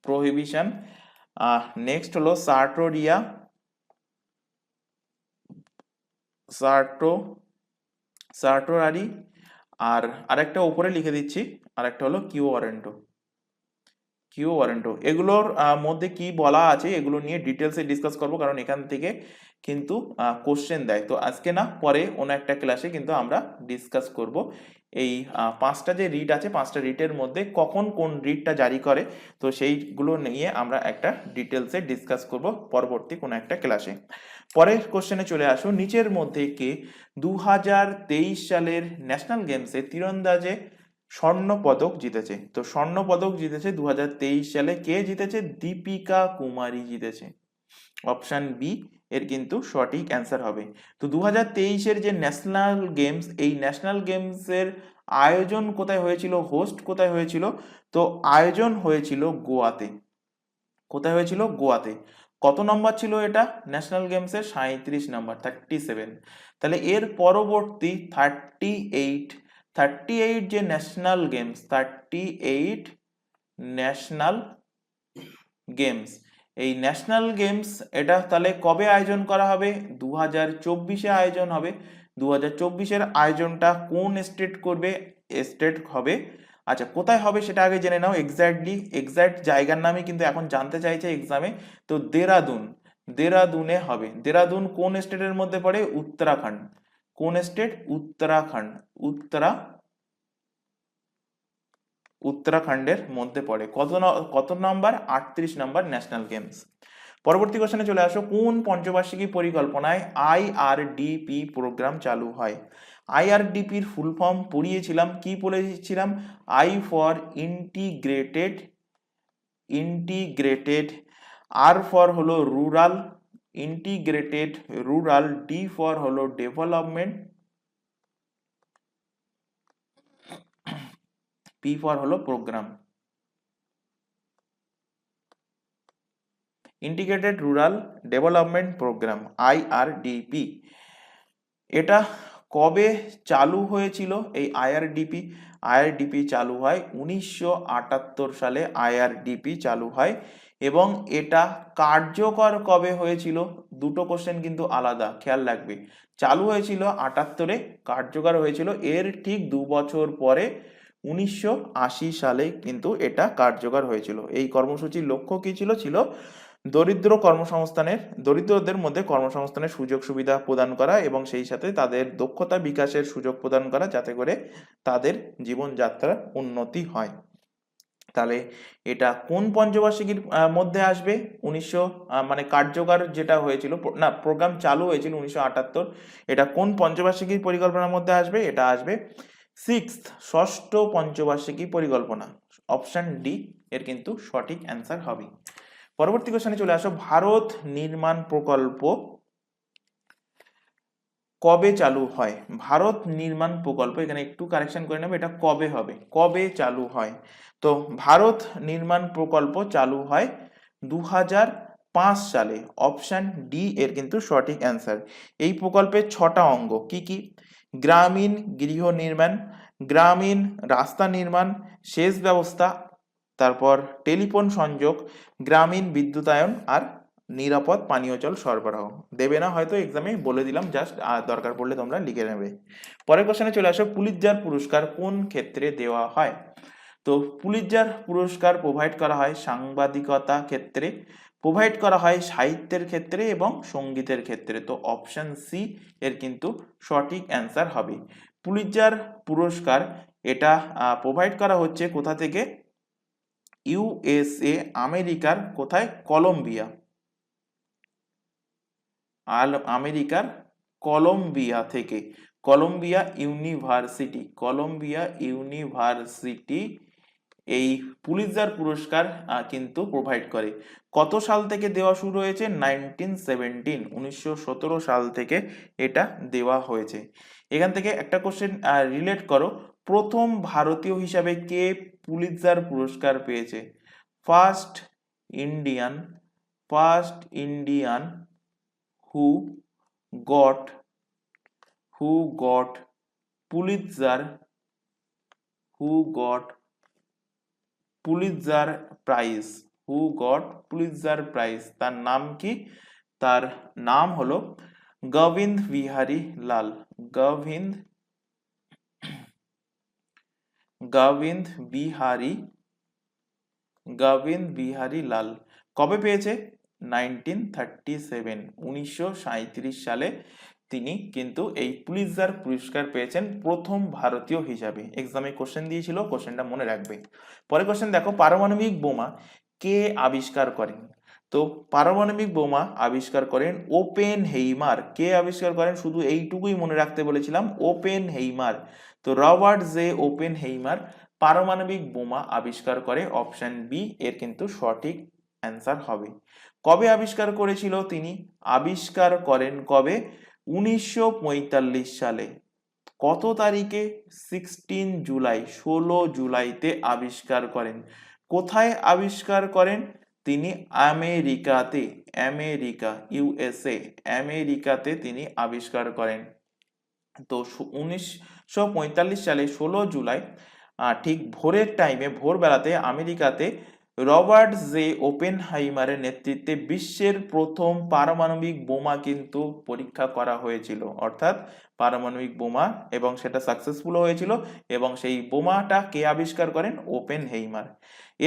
প্রোহিবিশন, নেক্সট হলো সার্টোরিয়া, সার্টোরারি, আর আরেকটা উপরে লিখে দিচ্ছি, আরেকটা হলো কিউ ওয়ারেন্টো। এগুলোর মধ্যে কি বলা আছে এগুলো নিয়ে ডিটেলসে ডিসকাস করব, কারণ এখান থেকে কিন্তু কোশ্চেন দেয়। তো আজকে না, পরে অন্য একটা ক্লাসে কিন্তু আমরা ডিসকাস করব এই 5টা যে রিট আছে, 5টা রিটের মধ্যে কখন কোন রিটটা জারি করে। তো সেইগুলো নিয়ে আমরা একটা ডিটেলসে ডিসকাস করব পরবর্তী কোনো একটা ক্লাসে। পরের কোশ্চেনে চলে আসো, নিচের মধ্যে কে 2023 সালের ন্যাশনাল গেমসে তীরন্দাজে স্বর্ণ পদক জিতেছে? তো স্বর্ণ পদক জিতেছে 2023 সালে। কে জিতেছে? দীপিকা কুমারী জিতেছে। অপশন বি এর কিন্তু সঠিক অ্যান্সার হবে। তো 2023-এর যে ন্যাশনাল গেমস, এই ন্যাশনাল গেমসের আয়োজন কোথায় হয়েছিল? হোস্ট কোথায় হয়েছিল? তো আয়োজন হয়েছিল গোয়াতে। কোথায় হয়েছিল? গোয়াতে। কত নম্বর ছিল এটা ন্যাশনাল গেমসের? 37 নম্বর, 37। তাহলে এর পরবর্তী 38 যে ন্যাশনাল গেমস, 38 ন্যাশনাল গেমস, এই ন্যাশনাল গেমস এটা তাহলে কবে আয়োজন করা হবে? 2024-এ আয়োজন হবে। 2024-এর আয়োজনটা কোন স্টেট করবে? স্টেট হবে। আচ্ছা, কোথায় হবে সেটা আগে জেনে নাও। এক্সাক্ট জায়গার নামই কিন্তু এখন জানতে চাইছে এক্সামে। তো দেরাদুনে হবে। দেরাদুন কোন স্টেটের মধ্যে পড়ে? উত্তরাখণ্ড। কোন স্টেট? উত্তরাখণ্ড। উত্তরাখণ্ডের মধ্যে পড়ে। কত নাম্বার? 38 number national games. পরবর্তী কোশ্চেনে চলে আসো, কোন পঞ্চবার্ষিকী পরিকল্পনায় আইআরডিপি প্রোগ্রাম চালু হয়? আইআরডিপির ফুল ফর্ম পড়িয়েছিলাম, কি বলেছিলাম? I for integrated, R for হলো rural, integrated rural, D for হলো ডেভেলপমেন্ট, পি ফর হলো programme. Integrated rural development programme, IRDP. এটা কবে চালু হয়েছিল এই আইআরডিপি? আইআরডিপি চালু হয় 1978 সালে। আইআরডিপি চালু হয় এবং এটা কার্যকর কবে হয়েছিল? দুটো কোশ্চেন কিন্তু আলাদা, খেয়াল রাখবে। চালু হয়েছিল 78-এ, কার্যকর হয়েছিল এর ঠিক 2 বছর পরে 1980 সালে কিন্তু এটা কার্যকর হয়েছিল। এই কর্মসূচির লক্ষ্য কি ছিল? দরিদ্রদের মধ্যে কর্মসংস্থানের সুযোগ সুবিধা প্রদান করা এবং সেই সাথে তাদের দক্ষতা বিকাশের সুযোগ প্রদান করা, যাতে করে তাদের জীবনযাত্রার উন্নতি হয়। তাহলে এটা কোন পঞ্চবার্ষিকীর মধ্যে আসবে? মানে কার্যকর যেটা হয়েছিল, না প্রোগ্রাম চালু হয়েছিল 1978। এটা কোন পঞ্চবার্ষিকীর পরিকল্পনার মধ্যে আসবে? এটা আসবে ষষ্ঠ পঞ্চবার্ষিকী পরিকল্পনা। অপশন ডি এর কিন্তু সঠিক অ্যান্সার হবে। পরবর্তী কোশ্চেনে চলে আসো, ভারত নির্মাণ প্রকল্প কবে চালু হয়? ভারত নির্মাণ প্রকল্প, এখানে একটু কারেকশন করে নেবে, এটা কবে হবে, কবে চালু হয়? তো ভারত নির্মাণ প্রকল্প চালু হয় 2005 সালে। অপশন ডি এর কিন্তু সঠিক অ্যান্সার। এই প্রকল্পের 6টা অঙ্গ কি কি? গ্রামীণ গৃহ নির্মাণ, গ্রামীণ রাস্তা নির্মাণ, সেচ ব্যবস্থা, তারপর টেলিফোন সংযোগ, গ্রামীণ বিদ্যুতায়ন, আর নিরাপদ পানীয় জল সরবরাহ। দেবে না হয়তো এক্সামে, বলে দিলাম জাস্ট, আর দরকার পড়লে তোমরা লিখে নেবে। পরের কোশ্চেনে চলে আসো, পুলিৎজার পুরস্কার কোন ক্ষেত্রে দেওয়া হয়? তো পুলিৎজার পুরস্কার প্রোভাইড করা হয় সাংবাদিকতা ক্ষেত্রে, প্রোভাইড করা হয় সাহিত্যের ক্ষেত্রে এবং সঙ্গীতের ক্ষেত্রে। তো অপশন সি এর কিন্তু সঠিক অ্যান্সার হবে। পুলিৎজার পুরস্কার এটা প্রোভাইড করা হচ্ছে কোথা থেকে? ইউএসএ, আমেরিকার কোথায়? কলম্বিয়া, আমেরিকার কলম্বিয়া থেকে, কলম্বিয়া ইউনিভার্সিটি, কলম্বিয়া ইউনিভার্সিটি এই পুলিৎজার পুরস্কার কিন্তু প্রোভাইড করে। কত সাল থেকে দেওয়া শুরু হয়েছে? 1917 সাল থেকে এটা দেওয়া হয়েছে। এখান থেকে একটা কোশ্চেন রিলেট করো, প্রথম ভারতীয় হিসাবে কে পুলিৎজার পুরস্কার পেয়েছে? First Indian, first Indian who got Pulitzer, who got Pulitzer Prize, who got Pulitzer Prize, তার নাম কি? তার নাম হলো গোবিন্দ বিহারী লাল, গোবিন্দ বিহারী, গোবিন্দ বিহারী লাল। কবে পেয়েছে? 1937 সালে তিনি কিন্তু এই পুলিৎজার পুরস্কার পেয়েছেন প্রথম ভারতীয় হিসাবে। এক্সামে কোশ্চেন দিয়েছিল, কোশ্চেনটা মনে রাখবে। পরে কোশ্চেন দেখো, পারমাণবিক বোমা কে আবিষ্কার করেন? তো পারমাণবিক বোমা আবিষ্কার করেন ওপেনহেইমার। কে আবিষ্কার করেন? শুধু এইটুকুই মনে রাখতে বলেছিলাম, ওপেনহেইমার। তো রবার্ট জে ওপেনহেইমার পারমাণবিক বোমা আবিষ্কার করে। অপশন বি এর কিন্তু সঠিক অ্যান্সার হবে। কবে আবিষ্কার করেছিল তিনি? আবিষ্কার করেন কবে? 1945 সালে। কত তারিখে? 16 জুলাই, 16 জুলাইতে আবিষ্কার করেন। কোথায় আবিষ্কার করেন তিনি? আমেরিকাতে, আমেরিকা, ইউএসএ, আমেরিকাতে তিনি আবিষ্কার করেন। তো 1945 সালে 16 জুলাই ঠিক ভোরের টাইমে, ভোরবেলাতে আমেরিকাতে রবার্ট জে ওপেনহাইমারের নেতৃত্বে বিশ্বের প্রথম পারমাণবিক বোমা কিন্তু পরীক্ষা করা হয়েছিল, অর্থাৎ পারমাণবিক বোমা, এবং সেটা সাকসেসফুল হয়েছিল। এবং সেই বোমাটা কে আবিষ্কার করেন? ওপেনহেইমার।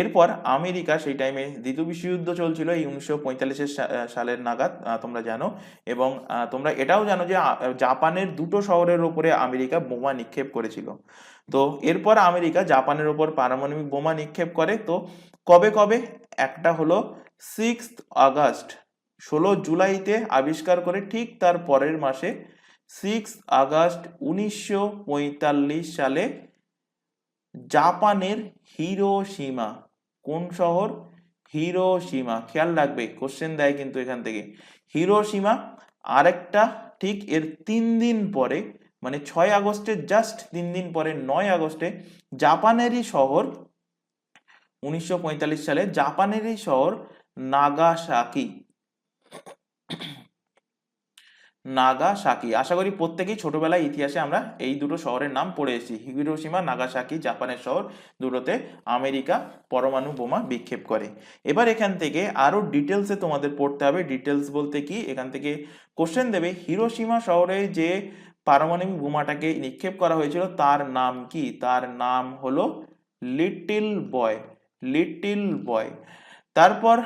এরপর আমেরিকা সেই টাইমে দ্বিতীয় বিশ্বযুদ্ধ চলছিল, এই 1945 সালের নাগাদ, তোমরা জানো। এবং তোমরা এটাও জানো যে জাপানের দুটো শহরের উপরে আমেরিকা বোমা নিক্ষেপ করেছিল। তো এরপর আমেরিকা জাপানের উপর পারমাণবিক বোমা নিক্ষেপ করে। তো কবে কবে? একটা হলো 6 আগস্ট, 16 জুলাইতে আবিষ্কার করে ঠিক তার পরের মাসে 6 আগস্ট 1945 সালে জাপানের হিরোশিমা। কোন শহর? হিরোশিমা। খেয়াল রাখবে, কোশ্চেন দেয় কিন্তু এখান থেকে। হিরোশিমা। আরেকটা ঠিক এর 3 দিন পরে, মানে 6 আগস্টের জাস্ট 3 দিন পরে 9 আগস্টে জাপানেরই শহর, 1945 সালে জাপানেরই শহর নাগাসাকি, নাগাসাকি। আশা করি প্রত্যেকেই ছোটবেলায় ইতিহাসে আমরা এই দুটো শহরের নাম পড়ে এসেছি, হিরোশিমা, নাগাসাকি, জাপানের শহর দুটোতে আমেরিকা পরমাণু বোমা বিক্ষেপ করে। এবার এখান থেকে আরো ডিটেলসে তোমাদের পড়তে হবে। ডিটেলস বলতে কি, এখান থেকে কোশ্চেন দেবে, হিরোশিমা শহরে যে পারমাণবিক বোমাটাকে নিক্ষেপ করা হয়েছিল তার নাম কি? তার নাম হলো লিটল বয়, লিটল বয়। তারপর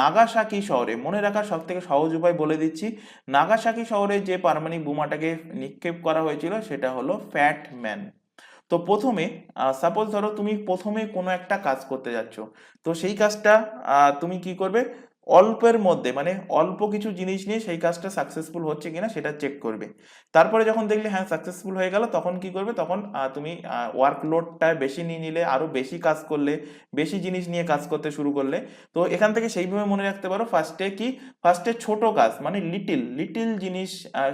নাগাসাকি শহরে, মনে রাখার সব থেকে সহজ উপায় বলে দিচ্ছি, নাগাসাকি শহরে যে পারমাণবিক বোমাটাকে নিক্ষেপ করা হয়েছিল সেটা হলো ফ্যাট ম্যান। তো প্রথমে সাপোজ ধরো তুমি প্রথমে কোনো একটা কাজ করতে যাচ্ছ, তো সেই কাজটা তুমি কি করবে? অল্পের মধ্যে মানে অল্প কিছু জিনিস নিয়ে সেই কাজটা সাকসেসফুল হচ্ছে কিনা সেটা চেক করবে। তারপরে যখন দেখলে হ্যাঁ সাকসেসফুল হয়ে গেল, তখন কি করবে, তখন তুমি ওয়ার্কলোডটা বেশি নিয়ে নিলে, আরো বেশি কাজ করলে, বেশি জিনিস নিয়ে কাজ করতে শুরু করলে। তো এখান থেকে সেইভাবে মনে রাখতে পারো, ফার্স্টে ছোট কাজ মানে লিটিল লিটিল জিনিস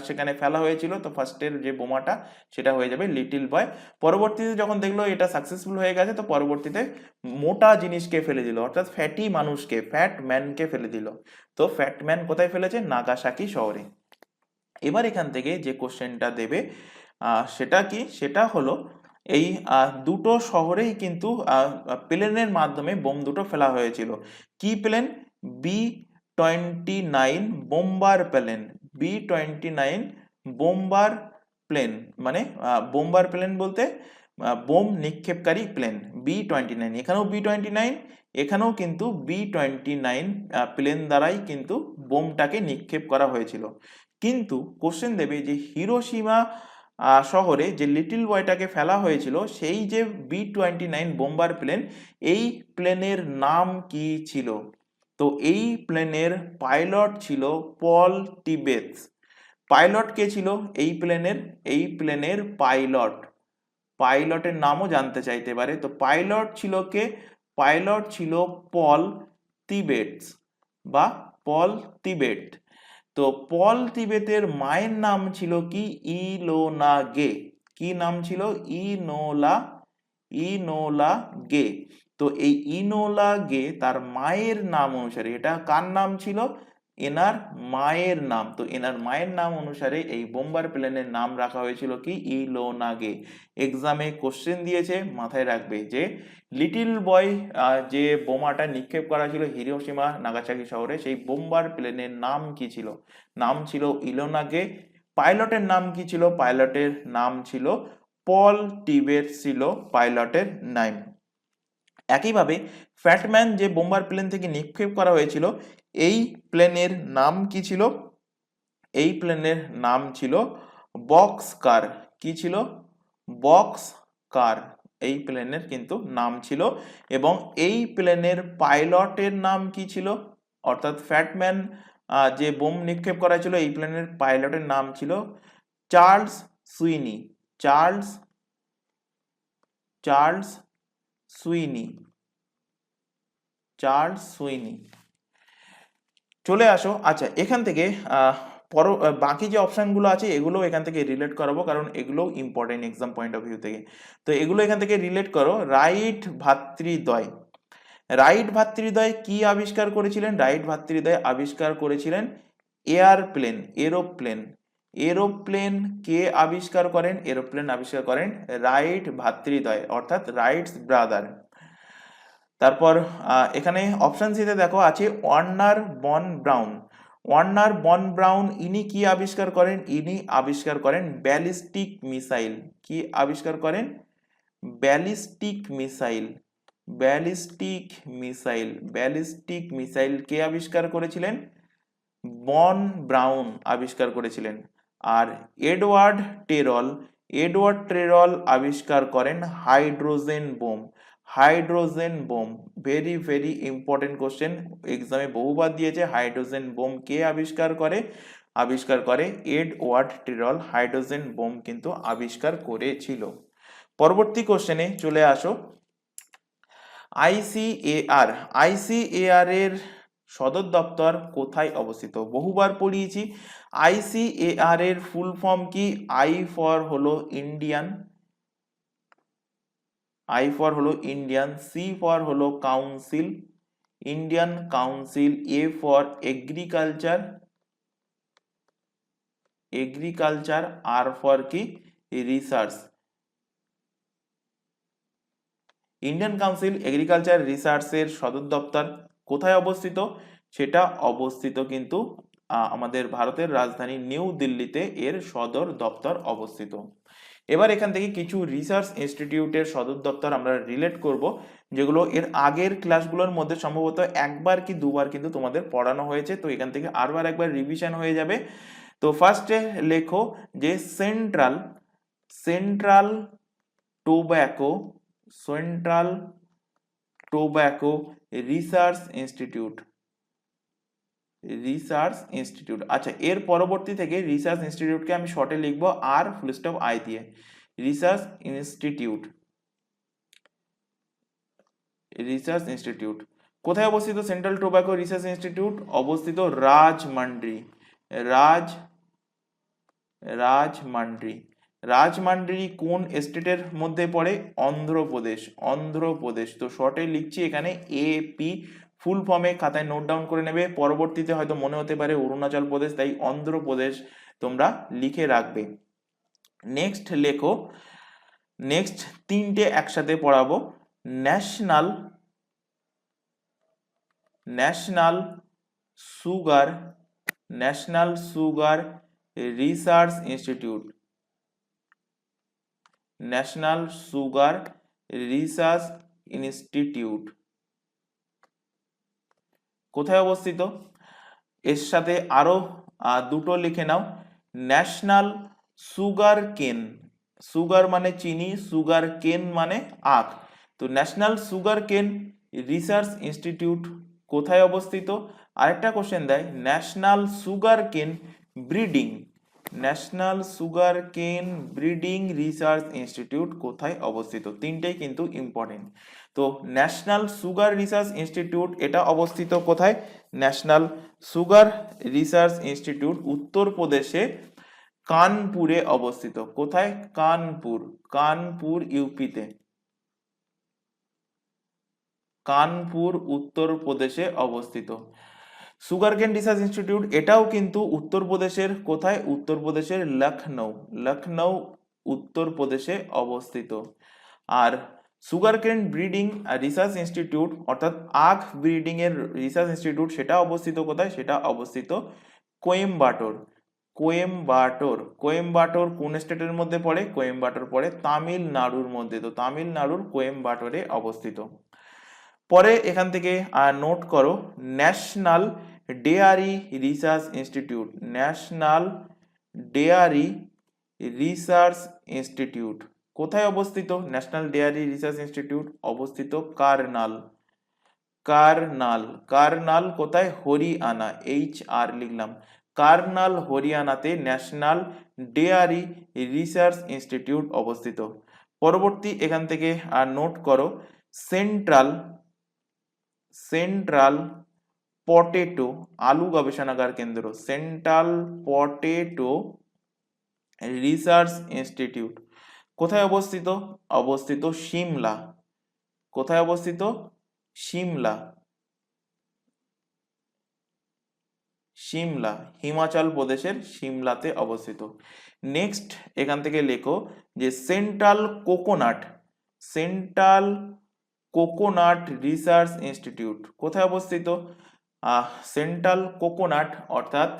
সেখানে ফেলা হয়েছিল, তো ফার্স্টের যে বোমাটা সেটা হয়ে যাবে লিটিল বয়। পরবর্তীতে যখন দেখলো এটা সাকসেসফুল হয়ে গেছে, তো পরবর্তীতে মোটা জিনিসকে ফেলে দিল, অর্থাৎ ফ্যাটি মানুষকে, ফ্যাট ম্যানকে ফেলে দিল। তো ফ্যাট ম্যান কোথায় ফেলেছে? নাগাসাকি শহরে। এবার এখান থেকে যে কোশ্চেনটা দেবে সেটা কি, সেটা হলো এই দুটো শহরেই কিন্তু প্লেনের মাধ্যমে বোম দুটো ফেলা হয়েছিল। কি plane? B-29 bomber plane. B-29 bomber plane, মানে বোম্বার প্লেন বলতে বোম নিক্ষেপকারী প্লেন B-29। এখানেও B-29, এখানেও কিন্তু B-29 প্লেন দ্বারাই কিন্তু বোমটাকে নিক্ষেপ করা হয়েছিল। কিন্তু কোশ্চেন দেবে যে হিরোশিমা শহরে যে লিটল বয়টাকে ফেলা হয়েছিল, সেই যে B-29 বোম্বার প্লেন, এই প্লেনের নাম কি ছিল? তো এই প্লেনের পাইলট ছিল পল টিবেটস। পাইলট কে ছিল এই প্লেনের? এই প্লেনের পাইলটের নামও জানতে চাইতে পারে। তো পাইলট ছিল কে? পাইলট ছিল পল তিবেটস বা পল তিবেট। তো পল তিবেতের মায়ের নাম ছিল কি? ইলোনা গে। কি নাম ছিল? ইনোলা গে। তো এই ইনোলা গে তার মায়ের নাম অনুসারে, এটা কার নাম ছিল? এনার মায়ের নাম। তো এনার মায়ের নাম অনুসারে এই বোম্বার প্লেনের নাম রাখা হয়েছিল কি? ইলোনা গে। এক্সামে কোশ্চেন দিয়েছে, মাথায় রাখবে যে লিটিল বয় যে বোমাটা নিক্ষেপ করা ছিল হিরোশিমা নাগাসাকি শহরে, সেই বোম্বার প্লেনের নাম কি ছিল? নাম ছিল ইলোনা গে। পাইলটের নাম কি ছিল? পাইলটের নাম ছিল পল টিবেট ছিল পাইলটের নাম। একইভাবে ফ্যাটম্যান যে বোম্বার প্লেন থেকে নিক্ষেপ করা হয়েছিল, এই প্লেনের নাম কি ছিল? এই প্লেনের নাম ছিল বক্স কার। কি ছিল? বক্স কার এই প্লেনের কিন্তু নাম ছিল। এবং এই প্লেনের পাইলটের নাম কি ছিল? অর্থাৎ ফ্যাটম্যান যে বোম নিক্ষেপ করা ছিল, এই প্লেনের পাইলটের নাম ছিল চার্লস সুইনি। Charles Charles সুইনি। চার্লস সুইনি। চলে আসো, আচ্ছা এখান থেকে বাকি যে অপশনগুলো আছে এগুলো এখান থেকে রিলেট করাবো, কারণ এগুলো important exam point of view থেকে। তো এগুলো এখান থেকে রিলেট করো। রাইট ভ্রাতৃদ্বয়, রাইট ভ্রাতৃদ্বয় কি আবিষ্কার করেছিলেন? রাইট ভ্রাতৃদ্বয় আবিষ্কার করেছিলেন এয়ারপ্লেন, এরোপ্লেন। এরোপ্লেন কে আবিষ্কার করেন? এরোপ্লেন আবিষ্কার করেন রাইট ভ্রাতৃদ্বয়, অর্থাৎ রাইটস ব্রাদার। তারপর এখানে অপশন সিতে দেখো আছে ওয়ার্নার বন ব্রাউন। ওয়ার্নার বন ব্রাউন ইনি কি আবিষ্কার করেন? ইনি আবিষ্কার করেন ব্যালিস্টিক মিসাইল। কি আবিষ্কার করেন? Ballistic missile. Ballistic missile. Ballistic missile কে আবিষ্কার করেছিলেন? বন ব্রাউন আবিষ্কার করেছিলেন। আর এডওয়ার্ড টেরল আবিষ্কার করেন hydrogen bomb. Hydrogen bomb, very very important question, এক্সামে বহুবার দিয়েছে। হাইড্রোজেন বোম কে আবিষ্কার করে? আবিষ্কার করে এডওয়ার্ড টেরল হাইড্রোজেন বোম কিন্তু আবিষ্কার করেছিল। পরবর্তী কোশ্চেনে চলে আসো। আইসিএআর এর সদর দপ্তর কোথায় অবস্থিত? বহুবার পড়িয়েছি। আইসিএআর এর ফুল ফর্ম কি? আই ফর হলো ইন্ডিয়ান, আই ফর হলো ইন্ডিয়ান, সি ফর হলো council, Indian council, A for agriculture, agriculture, R for কি? রিসার্চ। ইন্ডিয়ান কাউন্সিল এগ্রিকালচার রিসার্চের সদর দপ্তর কোথায় অবস্থিত? সেটা অবস্থিত কিন্তু আমাদের ভারতের রাজধানী নিউ দিল্লিতে এর সদর দপ্তর অবস্থিত। এবার এখান থেকে কিছু রিসার্চ ইনস্টিটিউটের সদর দপ্তর আমরা রিলেট করব, যেগুলো এর আগের ক্লাসগুলোর মধ্যে সম্ভবত একবার কি দুবার কিন্তু তোমাদের পড়ানো হয়েছে। তো এখান থেকে আরবার একবার রিভিশন হয়ে যাবে। তো ফার্স্টে লেখো যে central tobacco, central tobacco research institute. Research institute. আচ্ছা, এর পরবর্তী থেকে রিসার্চ ইনস্টিটিউটকে আমি শর্টে লিখবো আর ফুল স্টপ আই দিয়ে, রিসার্চ ইনস্টিটিউট। রিসার্চ ইনস্টিটিউট কোথায় অবস্থিত? সেন্ট্রাল টোব্যাকো রিসার্চ ইনস্টিটিউট অবস্থিত রাজমান্ড্রি। রাজমান্ড্রি। রাজমান্ড্রি কোন স্টেটের মধ্যে পড়ে? অন্ধ্রপ্রদেশ। অন্ধ্রপ্রদেশ। তো শর্টে লিখছি এখানে এপি, ফুল ফর্মে খাতায় নোট ডাউন করে নেবে, পরবর্তীতে হয়তো মনে হতে পারে অরুণাচল প্রদেশ, তাই অন্ধ্রপ্রদেশ তোমরা লিখে রাখবে। নেক্সট লেখো, নেক্সট তিনটে একসাথে পড়াবো। National sugar research institute. National sugar research institute কোথায় অবস্থিত? এর সাথে আরো দুটো লিখে নাও। ন্যাশনাল সুগার কেন, সুগার মানে চিনি, সুগার কেন মানে আখ। তো ন্যাশনাল সুগার কেন রিসার্চ ইনস্টিটিউট কোথায় অবস্থিত? আরেকটা কোশ্চেন দেয়, ন্যাশনাল সুগার কেন ব্রিডিং, ন্যাশনাল সুগার কেন ব্রিডিং রিসার্চ ইনস্টিটিউট কোথায় অবস্থিত? তিনটেই কিন্তু ইম্পর্টেন্ট। তো ন্যাশনাল সুগার রিসার্চ ইনস্টিটিউট এটা অবস্থিত কোথায়? ন্যাশনাল সুগার রিসার্চ ইনস্টিটিউট উত্তরপ্রদেশে কানপুরে অবস্থিত। কোথায়? কানপুর। কানপুর ইউপিতে, কানপুর উত্তরপ্রদেশে অবস্থিত। সুগারকেন রিসার্চ ইনস্টিটিউট এটাও কিন্তু উত্তরপ্রদেশের কোথায়? উত্তরপ্রদেশের লখনৌ। লখনৌ উত্তরপ্রদেশে অবস্থিত। আর সুগারকেন ব্রিডিং রিসার্চ ইনস্টিটিউট অর্থাৎ আখ ব্রিডিং এর রিসার্চ ইনস্টিটিউট সেটা অবস্থিত কোথায়? সেটা অবস্থিত কোয়েম্বাটোর। কোয়েম্বাটোর। কোয়েম্বাটোর কোন স্টেটের মধ্যে পড়ে? কোয়েম্বাটোর পড়ে তামিলনাড়ুর মধ্যে। তো তামিলনাড়ুর কোয়েম্বাটোরে অবস্থিত। পরে এখান থেকে নোট করো, national dairy research institute. National dairy research institute কোথায় অবস্থিত? ন্যাশনাল ডেয়ারি রিসার্চ ইনস্টিটিউট অবস্থিত কারনাল। কারনাল। কারনাল কোথায়? হরিয়ানা। আর লিখলাম। Karnal হরিয়ানাতে national dairy research institute অবস্থিত। পরবর্তী এখান থেকে নোট করো, সেন্ট্রাল পটেটো আলু গবেষণাগার কেন্দ্র। সেন্ট্রাল পটেটো রিসার্চ ইনস্টিটিউট কোথায় অবস্থিত? অবস্থিত সিমলা। কোথায় অবস্থিত? সিমলা। সিমলা হিমাচল প্রদেশের সিমলাতে অবস্থিত। নেক্সট এখান থেকে লেখো যে সেন্ট্রাল কোকোনাট রিসার্চ ইনস্টিটিউট কোথায় অবস্থিত? সেন্ট্রাল কোকোনাট অর্থাৎ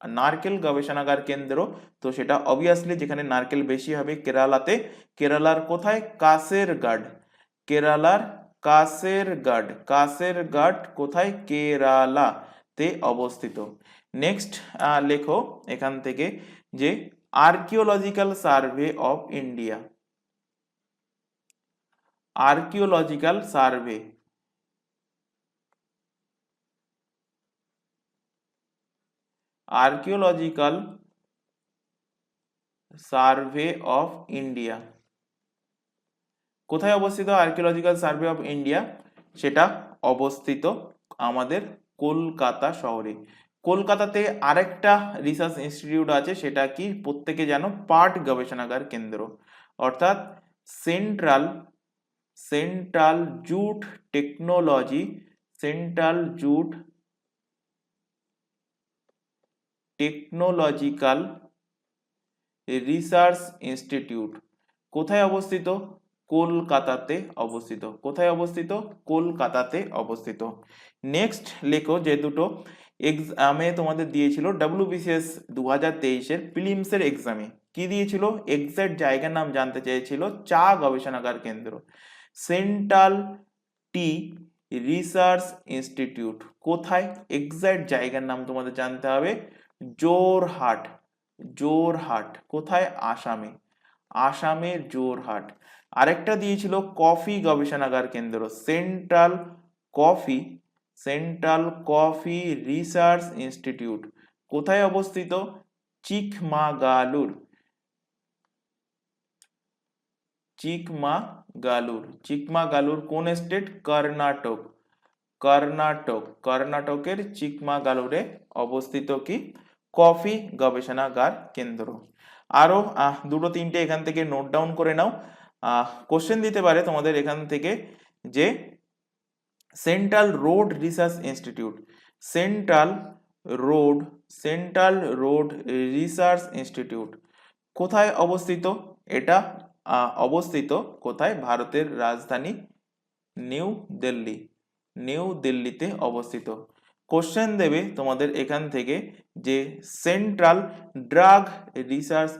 নারকেল গবেষণাগার কেন্দ্র। তো সেটা অবভিয়াসলি যেখানে নারকেল বেশি হবে কেরালাতে। কেরালার কোথায়? কাসেরগাঁড। কেরালার কাসেরগাঁড কোথায়? কেরালাতে অবস্থিত। নেক্সট লেখো এখান থেকে যে archaeological survey of India. Archaeological survey archaeological survey of India কোথায় অবস্থিত? আর্কিওলজিক্যাল সার্ভে অফ ইন্ডিয়া সেটা অবস্থিত আমাদের কলকাতা শহরে। কলকাতাতে আরেকটা রিসার্চ ইনস্টিটিউট আছে, সেটা কি প্রত্যেকে জানো? পাট গবেষণাগার কেন্দ্র অর্থাৎ central jute technological research institute কোথায় অবস্থিত? কলকাতাতে অবস্থিত। কোথায় অবস্থিত? কলকাতাতে অবস্থিত। নেক্সট লেখো যে দুটো এক্সামে তোমাদের দিয়েছিল WBCS 2023-এর প্রিলিমসের এক্সামে কি দিয়েছিল? এক্সাক্ট জায়গার নাম জানতে চেয়েছিল। চা গবেষণাগার কেন্দ্র সেন্ট্রাল টি রিসার্চ ইনস্টিটিউট কোথায়? এক্সাক্ট জায়গার নাম তোমাদের জানতে হবে। জোরহাট কোথায়? আসামের জোরহাট। আরেকটা দিয়েছিল কফি গবেষণাগার কেন্দ্র central central coffee research institute কোথায় অবস্থিত? চিকমাগালুর। চিকমাগালুর কোন স্টেট? কর্ণাটক। কর্ণাটকের চিকমাগালুরে অবস্থিত কি? কফি গবেষণাগার কেন্দ্র। আরো দুটো তিনটে এখান থেকে নোট ডাউন করে নাও। কোশ্চেন দিতে পারে তোমাদের এখান থেকে যে central road research institute, central road research institute কোথায় অবস্থিত? এটা অবস্থিত কোথায়? ভারতের রাজধানী নিউ দিল্লিতে অবস্থিত। কোশ্চেন দেবে তোমাদের এখান থেকে যে সেন্ট্রাল ড্রাগ রিসার্চ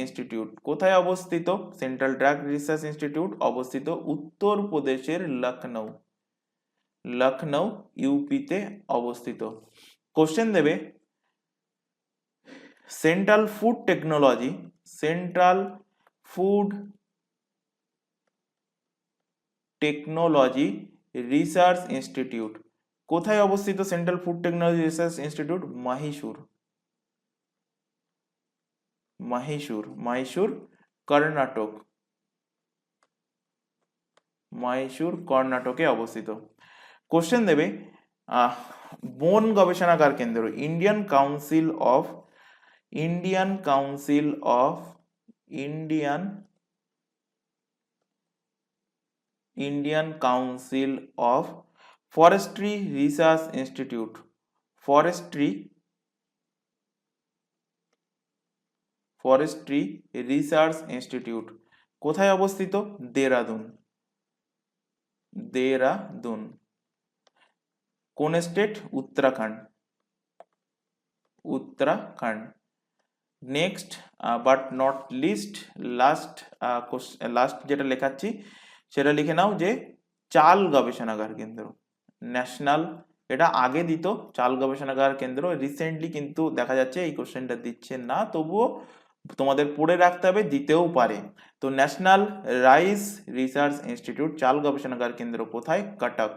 ইনস্টিটিউট কোথায় অবস্থিত? সেন্ট্রাল ড্রাগ রিসার্চ ইনস্টিটিউট অবস্থিত উত্তরপ্রদেশের লখনউ ইউপিতে অবস্থিত। কোশ্চেন দেবে central food technology research institute কোথায় অবস্থিত? Central food technology research institute Mysore কর্ণাটকে অবস্থিত। কোশ্চেন দেবে বন গবেষণাগার কেন্দ্র, Indian council of forestry research institute কোথায় অবস্থিত? দেরাদুন। কোন state? Uttarakhand. Next but not least, last যেটা লেখাচ্ছি সেটা লিখে নাও যে চাল গবেষণাগার কেন্দ্র, ন্যাশনাল। এটা আগে দিত চাল গবেষণাগার কেন্দ্র, রিসেন্টলি কিন্তু দেখা যাচ্ছে এই কোশ্চেনটা দিচ্ছে না, তবুও তোমাদের পড়ে রাখতে হবে, দিতেও পারে। তো ন্যাশনাল রাইস রিসার্চ ইনস্টিটিউট চাল গবেষণাগার কেন্দ্র কোথায়? কটক,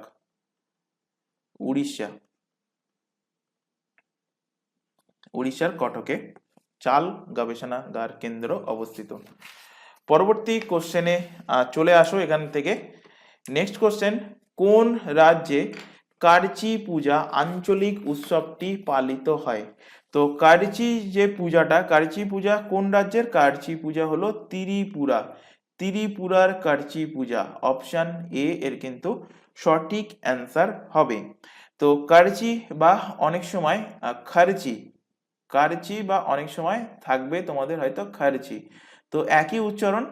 উড়িষ্যার কটকে চাল গবেষণাগার কেন্দ্র অবস্থিত। পরবর্তী কোশ্চেনে চলে আসো এখান থেকে। নেক্সট কোশ্চেন, কোন রাজ্যে কারচি পূজা আঞ্চলিক উৎসবটি পালিত হয়? তো কারচি পূজা কোন রাজ্যের? কারচি পূজা হলো ত্রিপুরার কারচি পূজা। অপশন এ এর কিন্তু সঠিক অ্যান্সার হবে। তো কারচি বা অনেক সময় কারচি বা অনেক সময় থাকবে তোমাদের হয়তো খারচি, তো একই উচ্চারণ,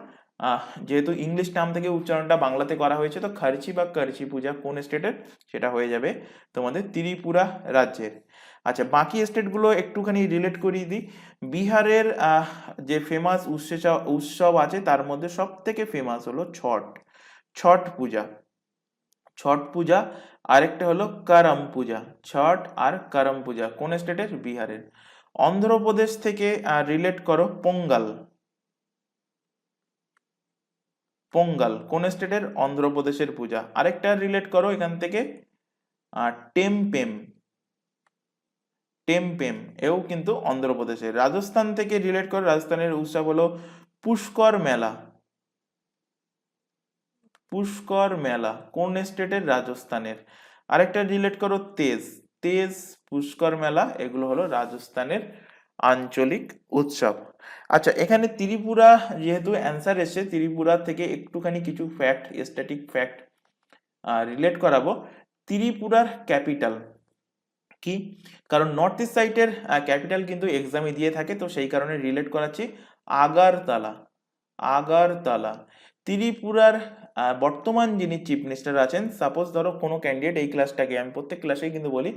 যেহেতু ইংলিশ নাম থেকে উচ্চারণটা বাংলাতে করা হয়েছে, তো খারচি বা কারচি পূজা কোন স্টেটের? সেটা হয়ে যাবে তোমাদের ত্রিপুরা রাজ্যের। আচ্ছা, বাকি স্টেটগুলো একটুখানি রিলেট করিয়ে দিই। বিহারের যে ফেমাস উৎসব আছে তার মধ্যে সব থেকে ফেমাস হলো ছট পূজা। আরেকটা হলো করম পূজা। ছট আর করম পূজা কোন স্টেটের? বিহারের। অন্ধ্রপ্রদেশ থেকে রিলেট করো পোঙ্গাল কোন স্টেটের? অন্ধ্রপ্রদেশের পূজা। আরেকটা রিলেট করো এখান থেকে টেমপেম এও কিন্তু অন্ধ্রপ্রদেশের। রাজস্থান থেকে রিলেট করো, রাজস্থানের উৎসব হলো পুষ্কর মেলা কোন স্টেটের? রাজস্থানের। আরেকটা রিলেট করো তেজ পুষ্কর মেলা, এগুলো হলো রাজস্থানের আঞ্চলিক উৎসব। আচ্ছা, এখানে ত্রিপুরা যেহেতু অ্যান্সার এসেছে, ত্রিপুরা থেকে একটুখানি কিছু স্ট্যাটিক ফ্যাক্ট রিলেট করাবো। ত্রিপুরার ক্যাপিটাল কি? কারণ নর্থ ইস্ট সাইডের ক্যাপিটাল কিন্তু এক্সামে দিয়ে থাকে, তো সেই কারণে রিলেট করাচ্ছি। আগারতলা। ত্রিপুরার বর্তমান যিনি চিফ মিনিস্টার আছেন, সাপোজ ধরো কোনো ক্যান্ডিডেট এই ক্লাসটাকে, আমি প্রত্যেক ক্লাসেই কিন্তু বলি,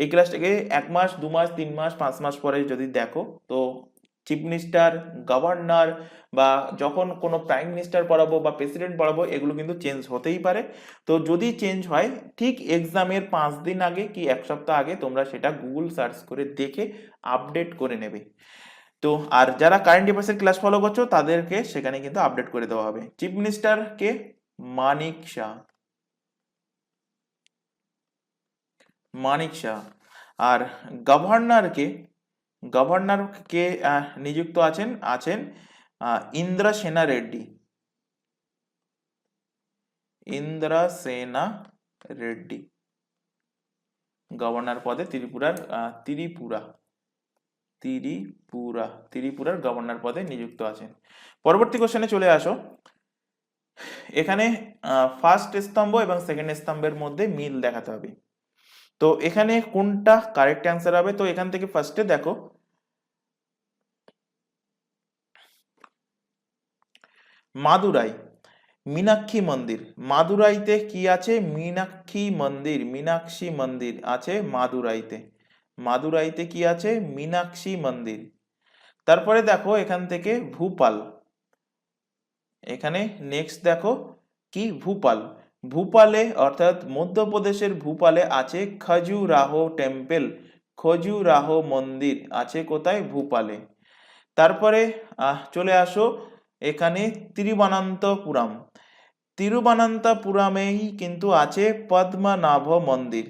এই ক্লাসটাকে 1 মাস 2 মাস 3 মাস 5 মাস পরে যদি দেখো, তো চিফ মিনিস্টার, গভর্নর বা যখন কোনো প্রাইম মিনিস্টার পড়াবো বা প্রেসিডেন্ট পড়াবো, এগুলো কিন্তু চেঞ্জ হতেই পারে। তো যদি চেঞ্জ হয় ঠিক এক্সামের 5 দিন আগে কি 1 সপ্তাহ আগে তোমরা সেটা গুগল সার্চ করে দেখে আপডেট করে নেবে। তো আর যারা কারেন্ট অ্যাফেয়ার্সের ক্লাস ফলো করছো তাদেরকে সেখানে কিন্তু আপডেট করে দেওয়া হবে। চিফ মিনিস্টার কে? মানিক শাহ। মানিক শাহ। আর গভর্নরকে গভর্নরকে নিযুক্ত আছেন ইন্দ্রসেনা রেড্ডি। ইন্দ্রসেনা রেড্ডি গভর্নর পদে ত্রিপুরার গভর্নর পদে নিযুক্ত আছেন। পরবর্তী কোশ্চেনে চলে আসো। এখানে ফার্স্ট স্তম্ভ এবং সেকেন্ড স্তম্ভের মধ্যে মিল দেখাতে হবে। তো এখানে কোনটা কারেক্ট অ্যান্সার হবে? তো এখান থেকে ফার্স্টে দেখো, মাদুরাই মীনাক্ষী মন্দির। মাদুরাইতে কি আছে? মীনাক্ষী মন্দির আছে মাদুরাইতে কি আছে? মীনাক্ষী মন্দির। তারপরে দেখো এখান থেকে ভূপাল, এখানে নেক্সট দেখো কি ভূপালে অর্থাৎ মধ্যপ্রদেশের ভূপালে আছে খজুরাহো টেম্পল, খজুরাহো মন্দির আছে কোথায়? ভূপালে। তারপরে চলে আসো এখানে তিরুবনন্তপুরমেই কিন্তু আছে পদ্মনাভ মন্দির।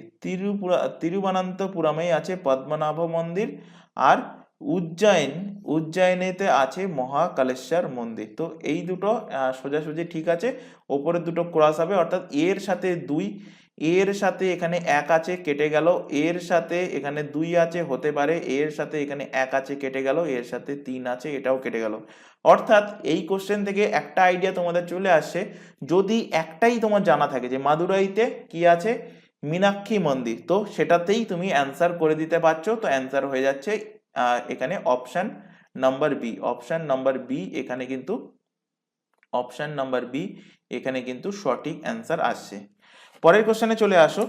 তিরুবনন্তপুরমেই আছে পদ্মনাভ মন্দির। আর উজ্জয়িনীতে আছে মহাকালেশ্বর মন্দির। তো এই দুটো সোজাসুজি ঠিক আছে, ওপরের দুটো ক্রস হবে, অর্থাৎ এর সাথে 2, এর সাথে এখানে 1 আছে কেটে গেল, এর সাথে এখানে 2 আছে হতে পারে, এর সাথে এখানে 1 আছে কেটে গেল, এর সাথে 3 আছে এটাও কেটে গেল। অর্থাৎ এই কোশ্চেন থেকে একটা আইডিয়া তোমাদের চলে আসছে, যদি একটাই তোমার জানা থাকে যে মাদুরাইতে কি আছে? মীনাক্ষী মন্দির, তো সেটাতেই তুমি অ্যান্সার করে দিতে পারছো। তো অ্যান্সার হয়ে যাচ্ছে এখানে অপশন নাম্বার বি এখানে কিন্তু সঠিক অ্যান্সার আসছে। পরের কোশ্চেনে চলে আসো।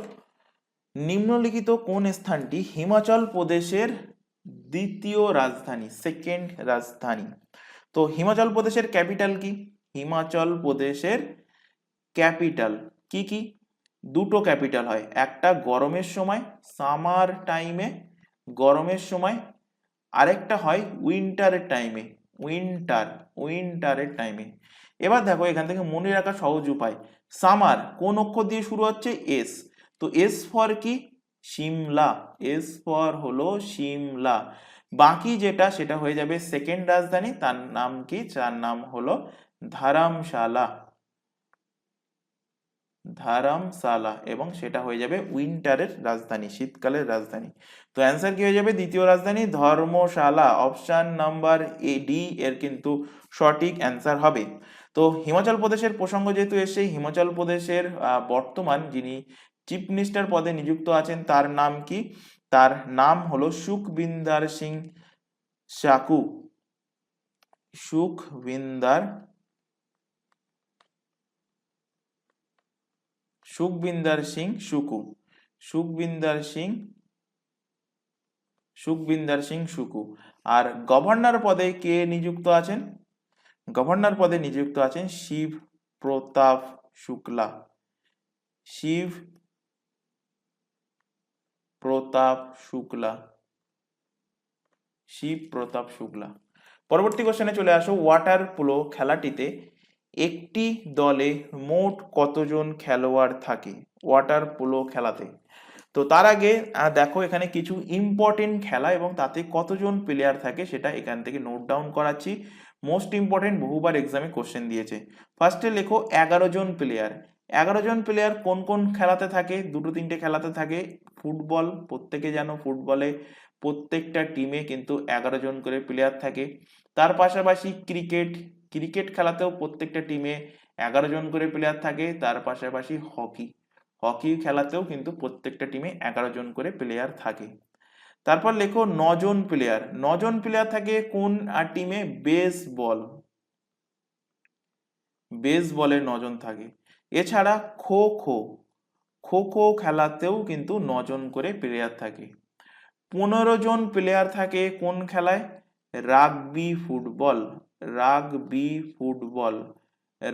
নিম্নলিখিত কোন স্থানটি হিমাচল প্রদেশের দ্বিতীয় রাজধানী, সেকেন্ড রাজধানী? তো হিমাচল প্রদেশের ক্যাপিটাল কি? হিমাচল প্রদেশের ক্যাপিটাল কি? দুটো ক্যাপিটাল হয়, একটা গরমের সময় সামার টাইমে, গরমের সময়, আরেকটা হয় উইন্টারের টাইমে। এবার দেখো এখান থেকে মনে রাখা সহজ উপায়, সামার কোন অক্ষর দিয়ে শুরু হচ্ছে? এস। তো এস ফর কি? সিমলা, এস ফর হলো সিমলা। বাকি যেটা সেটা হয়ে যাবে সেকেন্ড রাজধানী, তার নাম কি? যার নাম হলো ধর্মশালা, এবং সেটা হয়ে যাবে উইন্টারের রাজধানী, শীতকালের রাজধানী। তো অ্যান্সার কি হয়ে যাবে? দ্বিতীয় রাজধানী ধর্মশালা। অপশন নাম্বার ডি এর কিন্তু সঠিক অ্যান্সার হবে। তো হিমাচল প্রদেশের প্রসঙ্গ যেহেতু এসে, হিমাচল প্রদেশের বর্তমান যিনি চিফ মিনিস্টার পদে নিযুক্ত আছেন তার নাম কি? তার নাম হলো সুখবিন্দর সিং সাকু। সুখবিন্দর সিং সুকু। আর গভর্নর পদে কে নিযুক্ত আছেন? গভর্নর পদে নিযুক্ত আছেন শিব প্রতাপ শুক্লা। পরবর্তী কোশ্চেনে চলে আসো। ওয়াটার পোলো খেলাটিতে একটি দলে মোট কতজন খেলোয়াড় থাকে ওয়াটার পোলো খেলাতে? তো তার আগে দেখো এখানে কিছু ইম্পর্টেন্ট খেলা এবং তাতে কতজন প্লেয়ার থাকে সেটা এখান থেকে নোট ডাউন করাচ্ছি। মোস্ট ইম্পর্টেন্ট, বহুবার এক্সামে কোশ্চেন দিয়েছে। ফার্স্টে লেখো 11 জন প্লেয়ার। 11 জন প্লেয়ার কোন কোন খেলাতে থাকে? 2-3টে খেলাতে থাকে। ফুটবল, প্রত্যেকে জানো ফুটবলে প্রত্যেকটা টিমে কিন্তু 11 জন করে প্লেয়ার থাকে। তার পাশাপাশি ক্রিকেট খেলাতেও প্রত্যেকটা টিমে 11 জন করে প্লেয়ার থাকে। তার পাশাপাশি হকি খেলাতেও কিন্তু প্রত্যেকটা টিমে 11 জন করে প্লেয়ার থাকে। তারপর লেখো 9 জন প্লেয়ার থাকে কোন টিমে? বেসবলে 9 জন থাকে। এছাড়া খো খেলাতেও কিন্তু 9 জন করে প্লেয়ার থাকে। 15 জন প্লেয়ার থাকে কোন খেলায়?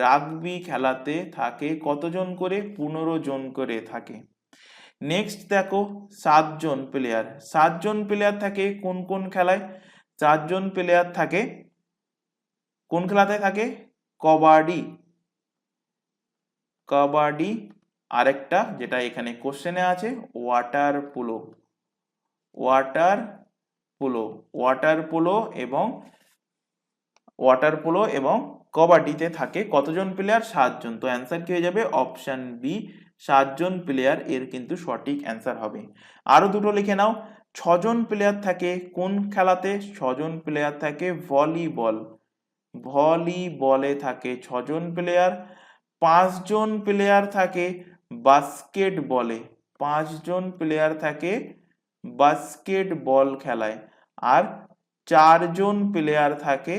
রাগবি খেলাতে থাকে কতজন করে? 15 জন করে থাকে। নেক্সট দেখো 7 জন প্লেয়ার থাকে কোন কোন খেলায়? 4 জন প্লেয়ার থাকে কোন খেলাতে থাকে? কবাডি আরেকটা যেটা এখানে কোশ্চেনে আছে water polo, water polo, water polo এবং কবাডিতে থাকে কতজন প্লেয়ার? 7 জন। তো অ্যান্সার কি হয়ে যাবে? অপশন বি, 7 জন প্লেয়ার এর কিন্তু সঠিক অ্যান্সার হবে। আরো দুটো লিখে নাও। 6 জন প্লেয়ার থাকে কোন খেলাতে? 6 জন প্লেয়ার থাকে ভলিবল, ভলিবলে থাকে 6 জন প্লেয়ার। 5 জন প্লেয়ার থাকে বাস্কেটবলে, 5 জন প্লেয়ার থাকে বাস্কেটবল খেলায়। আর 4 জন প্লেয়ার থাকে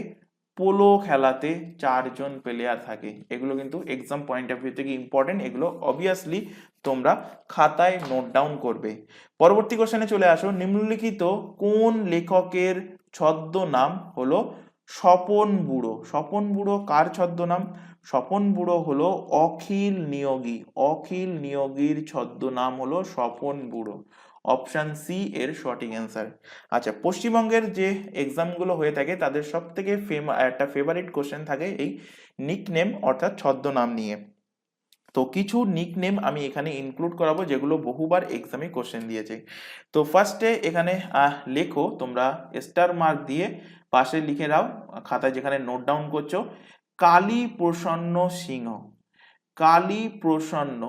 পোলো খেলাতে, 4 জন প্লেয়ার থাকে। এগুলো কিন্তু এক্সাম পয়েন্ট অফ ভিউ থেকে ইম্পর্টেন্ট, এগুলো অবভিয়াসলি তোমরা খাতায় নোট ডাউন করবে। পরবর্তী কোশ্চেনে চলে আসো। নিম্নলিখিত কোন লেখকের ছদ্মনাম হলো স্বপন বুড়ো? স্বপন বুড়ো কার ছদ্মনাম? স্বপন বুড়ো হলো অখিল নিয়োগী, অখিল নিয়োগীর ছদ্মনাম হলো স্বপন বুড়ো। অপশন সি এর সঠিক অ্যান্সার। আচ্ছা, পশ্চিমবঙ্গের যে এক্সামগুলো হয়ে থাকে তাদের সব থেকে একটা ফেভারিট কোশ্চেন থাকে এই নিকনেম অর্থাৎ ছদ্মনাম নিয়ে। তো কিছু নিকনেম আমি এখানে ইনক্লুড করাবো যেগুলো বহুবার এক্সামে কোশ্চেন দিয়েছে। তো ফার্স্টে এখানে লেখো, তোমরা স্টার মার্ক দিয়ে পাশে লিখে দাও খাতায় যেখানে নোট ডাউন করছো, কালী প্রসন্ন সিংহ, কালী প্রসন্ন,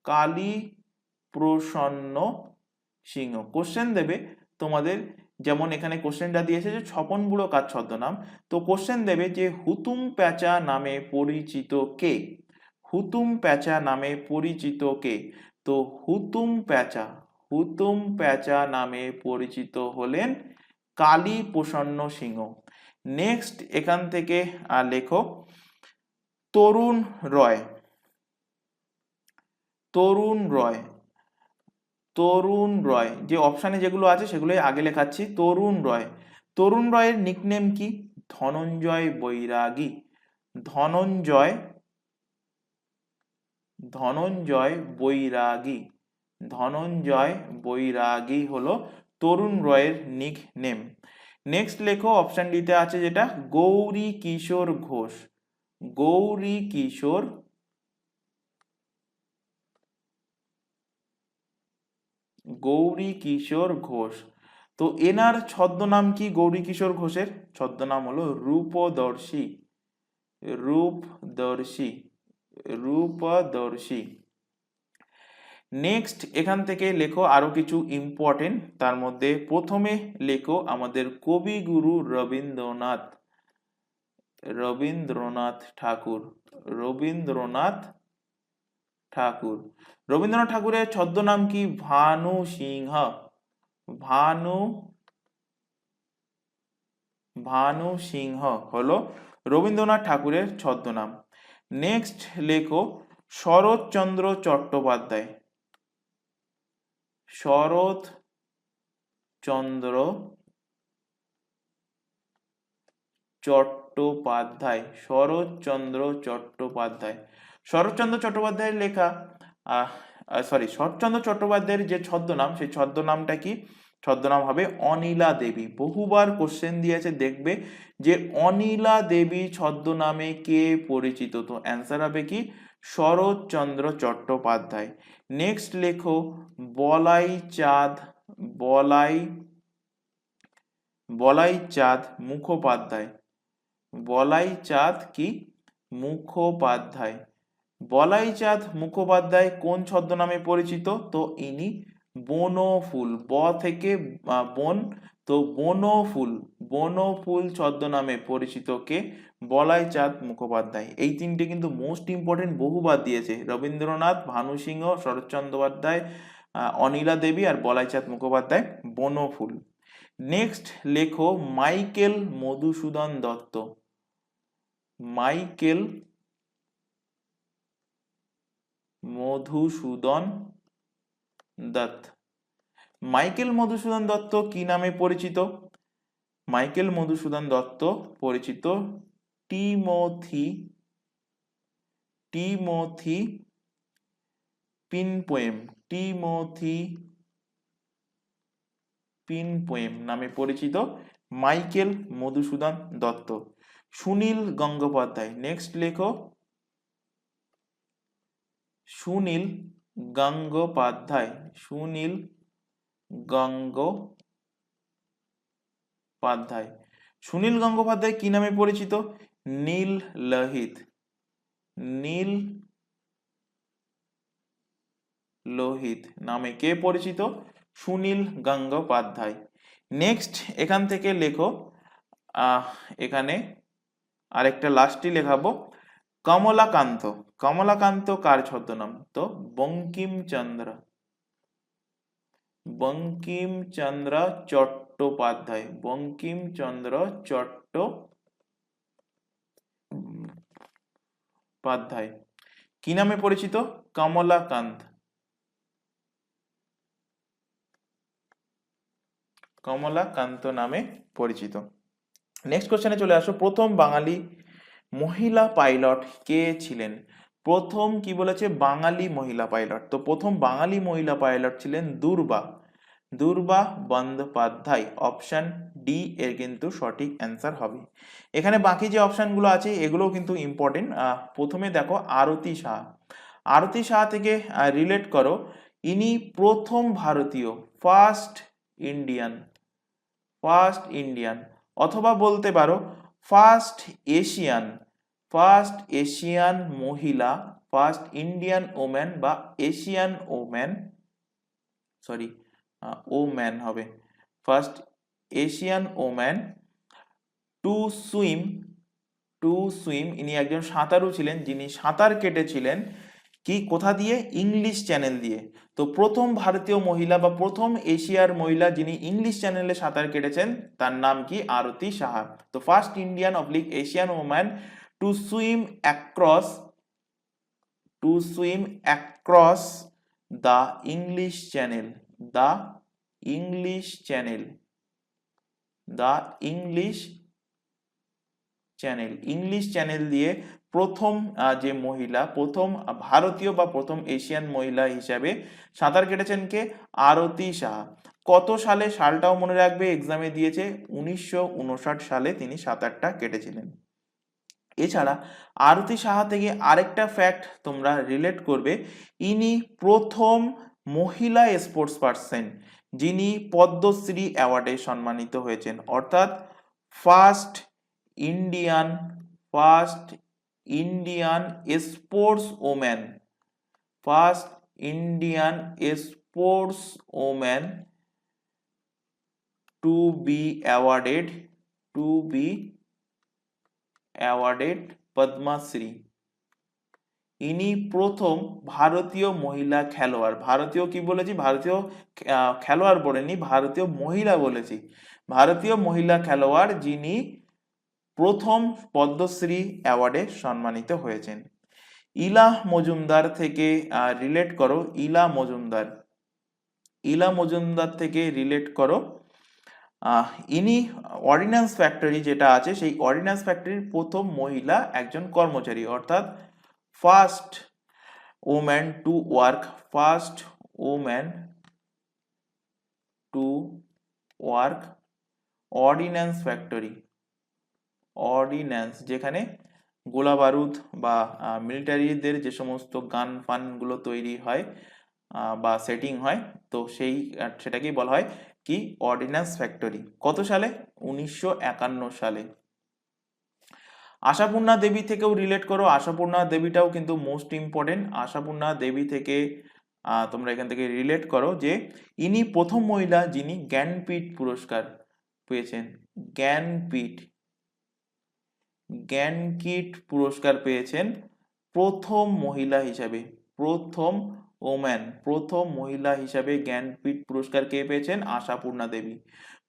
কালী প্রসন্ন সিংহ। কোশ্চেন দেবে তোমাদের, যেমন এখানে কোশ্চেনটা দিয়েছে যে স্বপন বুড়ো কার ছদ্মনাম, তো কোশ্চেন দেবে যে হুতুম প্যাঁচা নামে পরিচিত কে? হুতুম প্যাঁচা নামে পরিচিত কে? তো হুতুম প্যাঁচা, হুতুম প্যাঁচা নামে পরিচিত হলেন কালী প্রসন্ন সিংহ। নেক্সট এখান থেকে লেখো তরুণ রয়, তরুণ রয়, তরুণ রয়, যে অপশানে যেগুলো আছে সেগুলোই আগে লেখাচ্ছি। তরুণ রয়, তরুণ রয়ের নিকনেম কি? ধনঞ্জয় বৈরাগী, ধনঞ্জয়, ধনঞ্জয় বৈরাগী, ধনঞ্জয় বৈরাগী হলো তরুণ রয়ের নিকনেম। নেক্সট লেখো, অপশন ডিতে আছে যেটা গৌরী কিশোর ঘোষ, গৌরী কিশোর, গৌরী কিশোর ঘোষ। তো এনার ছদ্মনাম কি? গৌরী কিশোর ঘোষের ছদ্মনাম হলো রূপদর্শী, রূপদর্শী, রূপদর্শী। নেক্সট এখান থেকে লেখো আরো কিছু ইম্পর্টেন্ট, তার মধ্যে প্রথমে লেখো আমাদের কবিগুরু রবীন্দ্রনাথ, রবীন্দ্রনাথ ঠাকুর, রবীন্দ্রনাথ ঠাকুর। রবীন্দ্রনাথ ঠাকুরের ছদ্মনাম কি? ভানু সিংহ, ভানু, ভানু সিংহ হলো রবীন্দ্রনাথ ঠাকুরের ছদ্মনাম। নেক্সট লেখো শরৎচন্দ্র চট্টোপাধ্যায়, শরৎচন্দ্র চট্টোপাধ্যায়, শরৎচন্দ্র চট্টোপাধ্যায়। শরৎচন্দ্র চট্টোপাধ্যায়ের লেখা শরৎচন্দ্র চট্টোপাধ্যায়ের যে ছদ্মনাম, সেই ছদ্মনামটা কি? ছদ্মনাম হবে অনিলা দেবী। বহুবার কোশ্চেন দিয়েছে, দেখবে যে অনিলা দেবী ছদ্মনামে কে পরিচিত? তো অ্যান্সার হবে কি? শরৎচন্দ্র চট্টোপাধ্যায়। নেক্সট লেখো বলাই চাঁদ, বলাই, বলাই চাঁদ মুখোপাধ্যায়, বলাই চাঁদ কি? মুখোপাধ্যায়। বলাই চাঁদ মুখোপাধ্যায় কোন ছদ্মনামে পরিচিত? তো ইনি বনফুল, ব থেকে বন, তো বনফুল, বনফুল ছদ্মনামে পরিচিত কে? বলাই চাঁদ মুখোপাধ্যায়। এই তিনটে কিন্তু মোস্ট ইম্পর্টেন্ট, বহুবার দিয়েছে, রবীন্দ্রনাথ, ভানু সিংহ, শরৎচন্দ্র চট্টোপাধ্যায়, অনিলা দেবী আর বলাই চাঁদ মুখোপাধ্যায় বনফুল। নেক্সট লেখো Michael Madhusudan Dutta, Michael Madhusudan Dutta. Michael Madhusudan Dutta কি নামে পরিচিত? মাইকেল মধুসূদন দত্ত পরিচিত টিমোথি, টিমোথি পিনপোয়েম, টিমোথি পিনপোয়েম নামে পরিচিত মাইকেল মধুসূদন দত্ত। সুনীল গঙ্গোপাধ্যায়, নেক্সট লেখো সুনীল গঙ্গোপাধ্যায়, সুনীল গঙ্গোপাধ্যায়। সুনীল গঙ্গোপাধ্যায় কি নামে পরিচিত? নীল লোহিত, নীল লোহিত নামে কে পরিচিত? সুনীল গঙ্গোপাধ্যায়। নেক্সট এখান থেকে লেখো, এখানে আরেকটা লাস্টই লেখাবো, কমলাকান্ত। কমলাকান্ত কার ছদ্মনাম? তো বঙ্কিমচন্দ্র, বঙ্কিমচন্দ্র চট্টোপাধ্যায়, বঙ্কিমচন্দ্র চট্টোপাধ্যায় কি নামে পরিচিত? কমলাকান্ত, কমলাকান্ত নামে পরিচিত। নেক্সট কোশ্চেনে চলে আসো, প্রথম বাঙালি মহিলা পাইলট কে ছিলেন? প্রথম কি বলেছে? বাঙালি মহিলা পাইলট। তো প্রথম বাঙালি মহিলা পাইলট ছিলেন দুর্বা, দুর্বা বন্দ্যোপাধ্যায়। অপশন ডি এর কিন্তু সঠিক অ্যান্সার হবে। এখানে বাকি যে অপশনগুলো আছে এগুলোও কিন্তু ইম্পর্টেন্ট। প্রথমে দেখো আরতি সাহা, আরতি সাহা থেকে রিলেট করো, ইনি প্রথম ভারতীয়, ফার্স্ট ইন্ডিয়ান, ফার্স্ট ইন্ডিয়ান, অথবা বলতে পারো ফার্স্ট এশিয়ান, ফার্স্ট এশিয়ান মহিলা, ফার্স্ট ইন্ডিয়ান ওম্যান বা এশিয়ান ওম্যান, সরি ওম্যান হবে, first Asian woman to swim, to swim, ইনি একজন সাঁতারু ছিলেন যিনি সাঁতার কেটেছিলেন কি কোথা দিয়ে? ইংলিশ চ্যানেল দিয়ে। তো প্রথম ভারতীয় মহিলা বা প্রথম এশিয়ার মহিলা যিনি ইংলিশ চ্যানেলে সাঁতার কেটেছেন তার নাম কি? আরতি সাহা। তো first Indian oblique Asian woman to swim across, to swim across the English channel, the English channel, the English channel, English channel দিয়ে প্রথম যে মহিলা, প্রথম ভারতীয় বা প্রথম এশিয়ান মহিলা হিসাবে সাঁতার কেটেছেন কে? আরতি সাহা। কত সালে? সালটাও মনে রাখবে, এক্সামে দিয়েছে, 1959 সালে তিনি সাঁতারটা কেটেছিলেন। এছাড়া আরতি সাহা থেকে আরেকটা ফ্যাক্ট তোমরা রিলেট করবে, ইনি প্রথম মহিলা স্পোর্টস পার্সন যিনি পদ্মশ্রী অ্যাওয়ার্ডে সম্মানিত হয়েছেন, অর্থাৎ first Indian, first Indian sports woman, first Indian sports woman to be awarded, to be awarded Padma Shri. ইনি প্রথম ভারতীয় মহিলা খেলোয়াড়, ভারতীয় কি বলেছি? ভারতীয় খেলোয়াড় বলেনি, ভারতীয় মহিলা বলেছি, ভারতীয় মহিলা খেলোয়াড় যিনি প্রথম পদ্মশ্রী অ্যাওয়ার্ডে সম্মানিত হয়েছেন। ইলা মজুমদার থেকে রিলেট করো, ইলা মজুমদার, ইলা মজুমদার থেকে রিলেট করো, ইনি অর্ডিন্যান্স ফ্যাক্টরি যেটা আছে সেই অর্ডিন্যান্স ফ্যাক্টরির প্রথম মহিলা একজন কর্মচারী, অর্থাৎ first woman to work, first woman to work ordinance factory, ordinance যেখানে গোলা বারুদ বা মিলিটারিদের যে সমস্ত গান ফানগুলো তৈরি হয় বা সেটিং হয়, তো সেটাকেই বলা হয় কি? Ordinance factory. কত সালে? 1951 সালে। আশাপূর্ণা দেবী থেকেও রিলেট করো, আশাপূর্ণা দেবীটাও কিন্তু মোস্ট ইম্পর্টেন্ট। আশাপূর্ণা দেবী থেকে তোমরা এখান থেকে রিলেট করো যে ইনি প্রথম মহিলা যিনি জ্ঞানপীঠ পুরস্কার পেয়েছেন, জ্ঞানপীঠ, জ্ঞানপীঠ পুরস্কার পেয়েছেন প্রথম মহিলা হিসাবে, প্রথম ওম্যান, প্রথম মহিলা হিসাবে জ্ঞানপীঠ পুরস্কার কে পেয়েছেন? আশাপূর্ণা দেবী।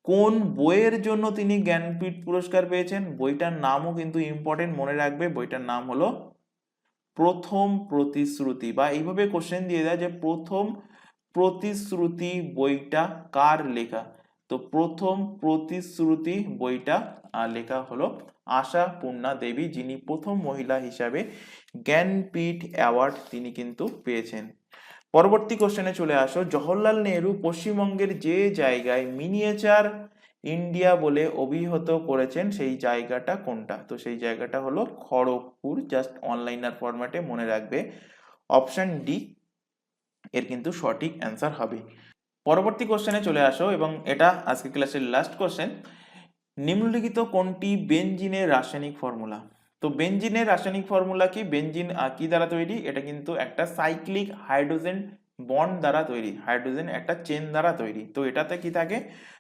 কোন বইয়ের জন্য তিনি জ্ঞানপীঠ পুরস্কার পেয়েছেন? বইটার নামও কিন্তু ইম্পর্টেন্ট, মনে রাখবে, বইটার নাম হলো প্রথম প্রতিশ্রুতি, বা এইভাবে কোশ্চেন দিয়ে দেয় যে প্রথম প্রতিশ্রুতি বইটা কার লেখা? তো প্রথম প্রতিশ্রুতি বইটা লেখা হলো আশাপূর্ণা দেবী, যিনি প্রথম মহিলা হিসাবে জ্ঞানপীঠ অ্যাওয়ার্ড তিনি কিন্তু পেয়েছেন। পরবর্তী কোশ্চেনে চলে আসো, জওহরলাল নেহরু পশ্চিমবঙ্গের যে জায়গায় মিনিয়েচার ইন্ডিয়া বলে অভিহিত করেছেন সেই জায়গাটা কোনটা? তো সেই জায়গাটা হলো খড়গপুর, জাস্ট অনলাইনার ফরম্যাটে মনে রাখবে। অপশন ডি এর কিন্তু সঠিক অ্যান্সার হবে। পরবর্তী কোশ্চেনে চলে আসো, এবং এটা আজকে ক্লাসের লাস্ট কোশ্চেন। নিম্নলিখিত কোনটি বেনজিনের রাসায়নিক ফর্মুলা? তো বেনজিনের রাসায়নিক ফর্মুলা কি? বেনজিন কি দ্বারা তৈরি? এটা কিন্তু একটা সাইক্লিক হাইড্রোজেন বন্ড দ্বারা তৈরি, হাইড্রোজেন একটা চেন দ্বারা তৈরি। তো এটাতে কি থাকে,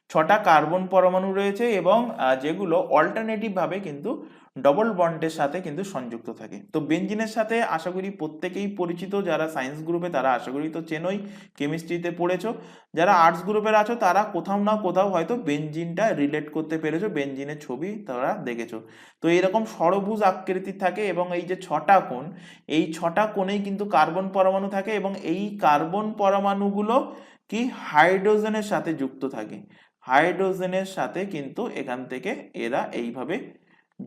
6টা কার্বন পরমাণু রয়েছে, এবং যেগুলো অল্টারনেটিভ ভাবে কিন্তু ডবল বন্ডের সাথে কিন্তু সংযুক্ত থাকে। তো বেনজিনের সাথে আশা করি প্রত্যেকেই পরিচিত, যারা সায়েন্স গ্রুপে তারা আশা করি তো চেনই, কেমিস্ট্রিতে পড়েছো। যারা আর্টস গ্রুপের আছো তারা কোথাও না কোথাও হয়তো বেনজিনটা রিলেট করতে পেরেছো, বেনজিনের ছবি তারা দেখেছো। তো এরকম ষড়ভুজ আকৃতির থাকে, এবং এই যে 6টা কোণ, এই 6টা কোণেই কিন্তু কার্বন পরমাণু থাকে, এবং এই কার্বন পরমাণুগুলো কি হাইড্রোজেনের সাথে যুক্ত থাকে। হাইড্রোজেনের সাথে কিন্তু এখান থেকে এরা এইভাবে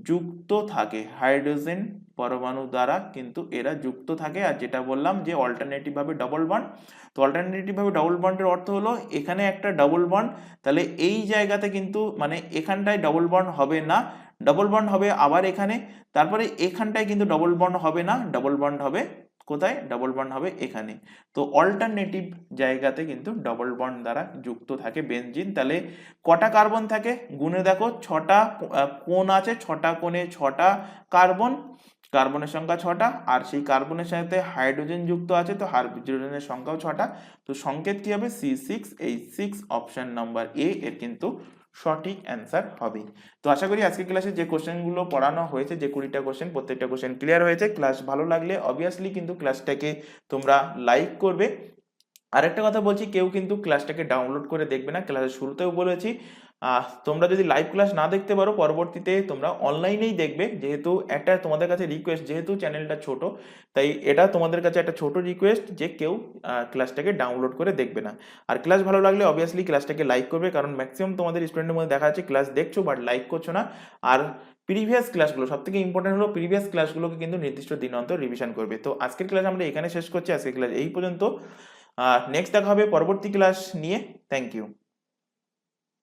যুক্ত থাকে, হাইড্রোজেন পরমাণু দ্বারা কিন্তু এরা যুক্ত থাকে। আর যেটা বললাম যে অল্টারনেটিভ ভাবে ডবল বন্ড, তো অল্টারনেটিভ ভাবে ডবল বন্ডের অর্থ হলো এখানে একটা ডবল বন্ড, তাহলে এই জায়গাতে কিন্তু মানে এখানটায় ডবল বন্ড হবে না, ডবল বন্ড হবে আবার এখানে, তারপরে এখানটায় কিন্তু ডবল বন্ড হবে না, ডবল বন্ড হবে কোথায়? ডবল বন্ড হবে এখানে। তো অল্টারনেটিভ জায়গাতে কিন্তু ডবল বন্ড দ্বারা যুক্ত থাকে বেনজিন। তাহলে কটা কার্বন থাকে গুণে দেখো, 6টা কোণ আছে, 6টা কোণে 6টা কার্বন, কার্বনের সংখ্যা 6টা, আর সেই কার্বনের সাথে হাইড্রোজেন যুক্ত আছে, তো হাইড্রোজেনের সংখ্যাও 6টা। তো সংকেত কি হবে? C6H6, অপশন নাম্বার এ এর কিন্তু সঠিক অ্যান্সার হবে। তো আশা করি আজকে ক্লাসে যে কোশ্চেনগুলো পড়ানো হয়েছে, যে 20টা কোশ্চেন, প্রত্যেকটা কোশ্চেন ক্লিয়ার হয়েছে। ক্লাস ভালো লাগলে অবভিয়াসলি কিন্তু ক্লাসটাকে তোমরা লাইক করবে। আরেকটা কথা বলছি, কেউ কিন্তু ক্লাসটাকে ডাউনলোড করে দেখবে না, ক্লাসের শুরুতেও বলেছি। তোমরা যদি লাইভ ক্লাস না দেখতে পারো, পরবর্তীতে তোমরা অনলাইনেই দেখবে। যেহেতু একটা তোমাদের কাছে রিকোয়েস্ট, যেহেতু চ্যানেলটা ছোট, তাই এটা তোমাদের কাছে একটা ছোট রিকোয়েস্ট যে কেউ ক্লাসটাকে ডাউনলোড করে দেখবে না। আর ক্লাস ভালো লাগলে অবভিয়াসলি ক্লাসটাকে লাইক করবে, কারণ ম্যাক্সিমাম তোমাদের স্টুডেন্টের মধ্যে দেখা যাচ্ছে ক্লাস দেখছো বাট লাইক করছো না। আর প্রিভিয়াস ক্লাসগুলো, সব থেকে ইম্পর্টেন্ট হলো প্রিভিয়াস ক্লাসগুলোকে কিন্তু নির্দিষ্ট দিন অন্তর রিভিশন করবে। তো আজকের ক্লাস আমরা এখানে শেষ করছি, আজকের ক্লাস এই পর্যন্ত। নেক্সট দেখা হবে পরবর্তী ক্লাস নিয়ে। Thank you.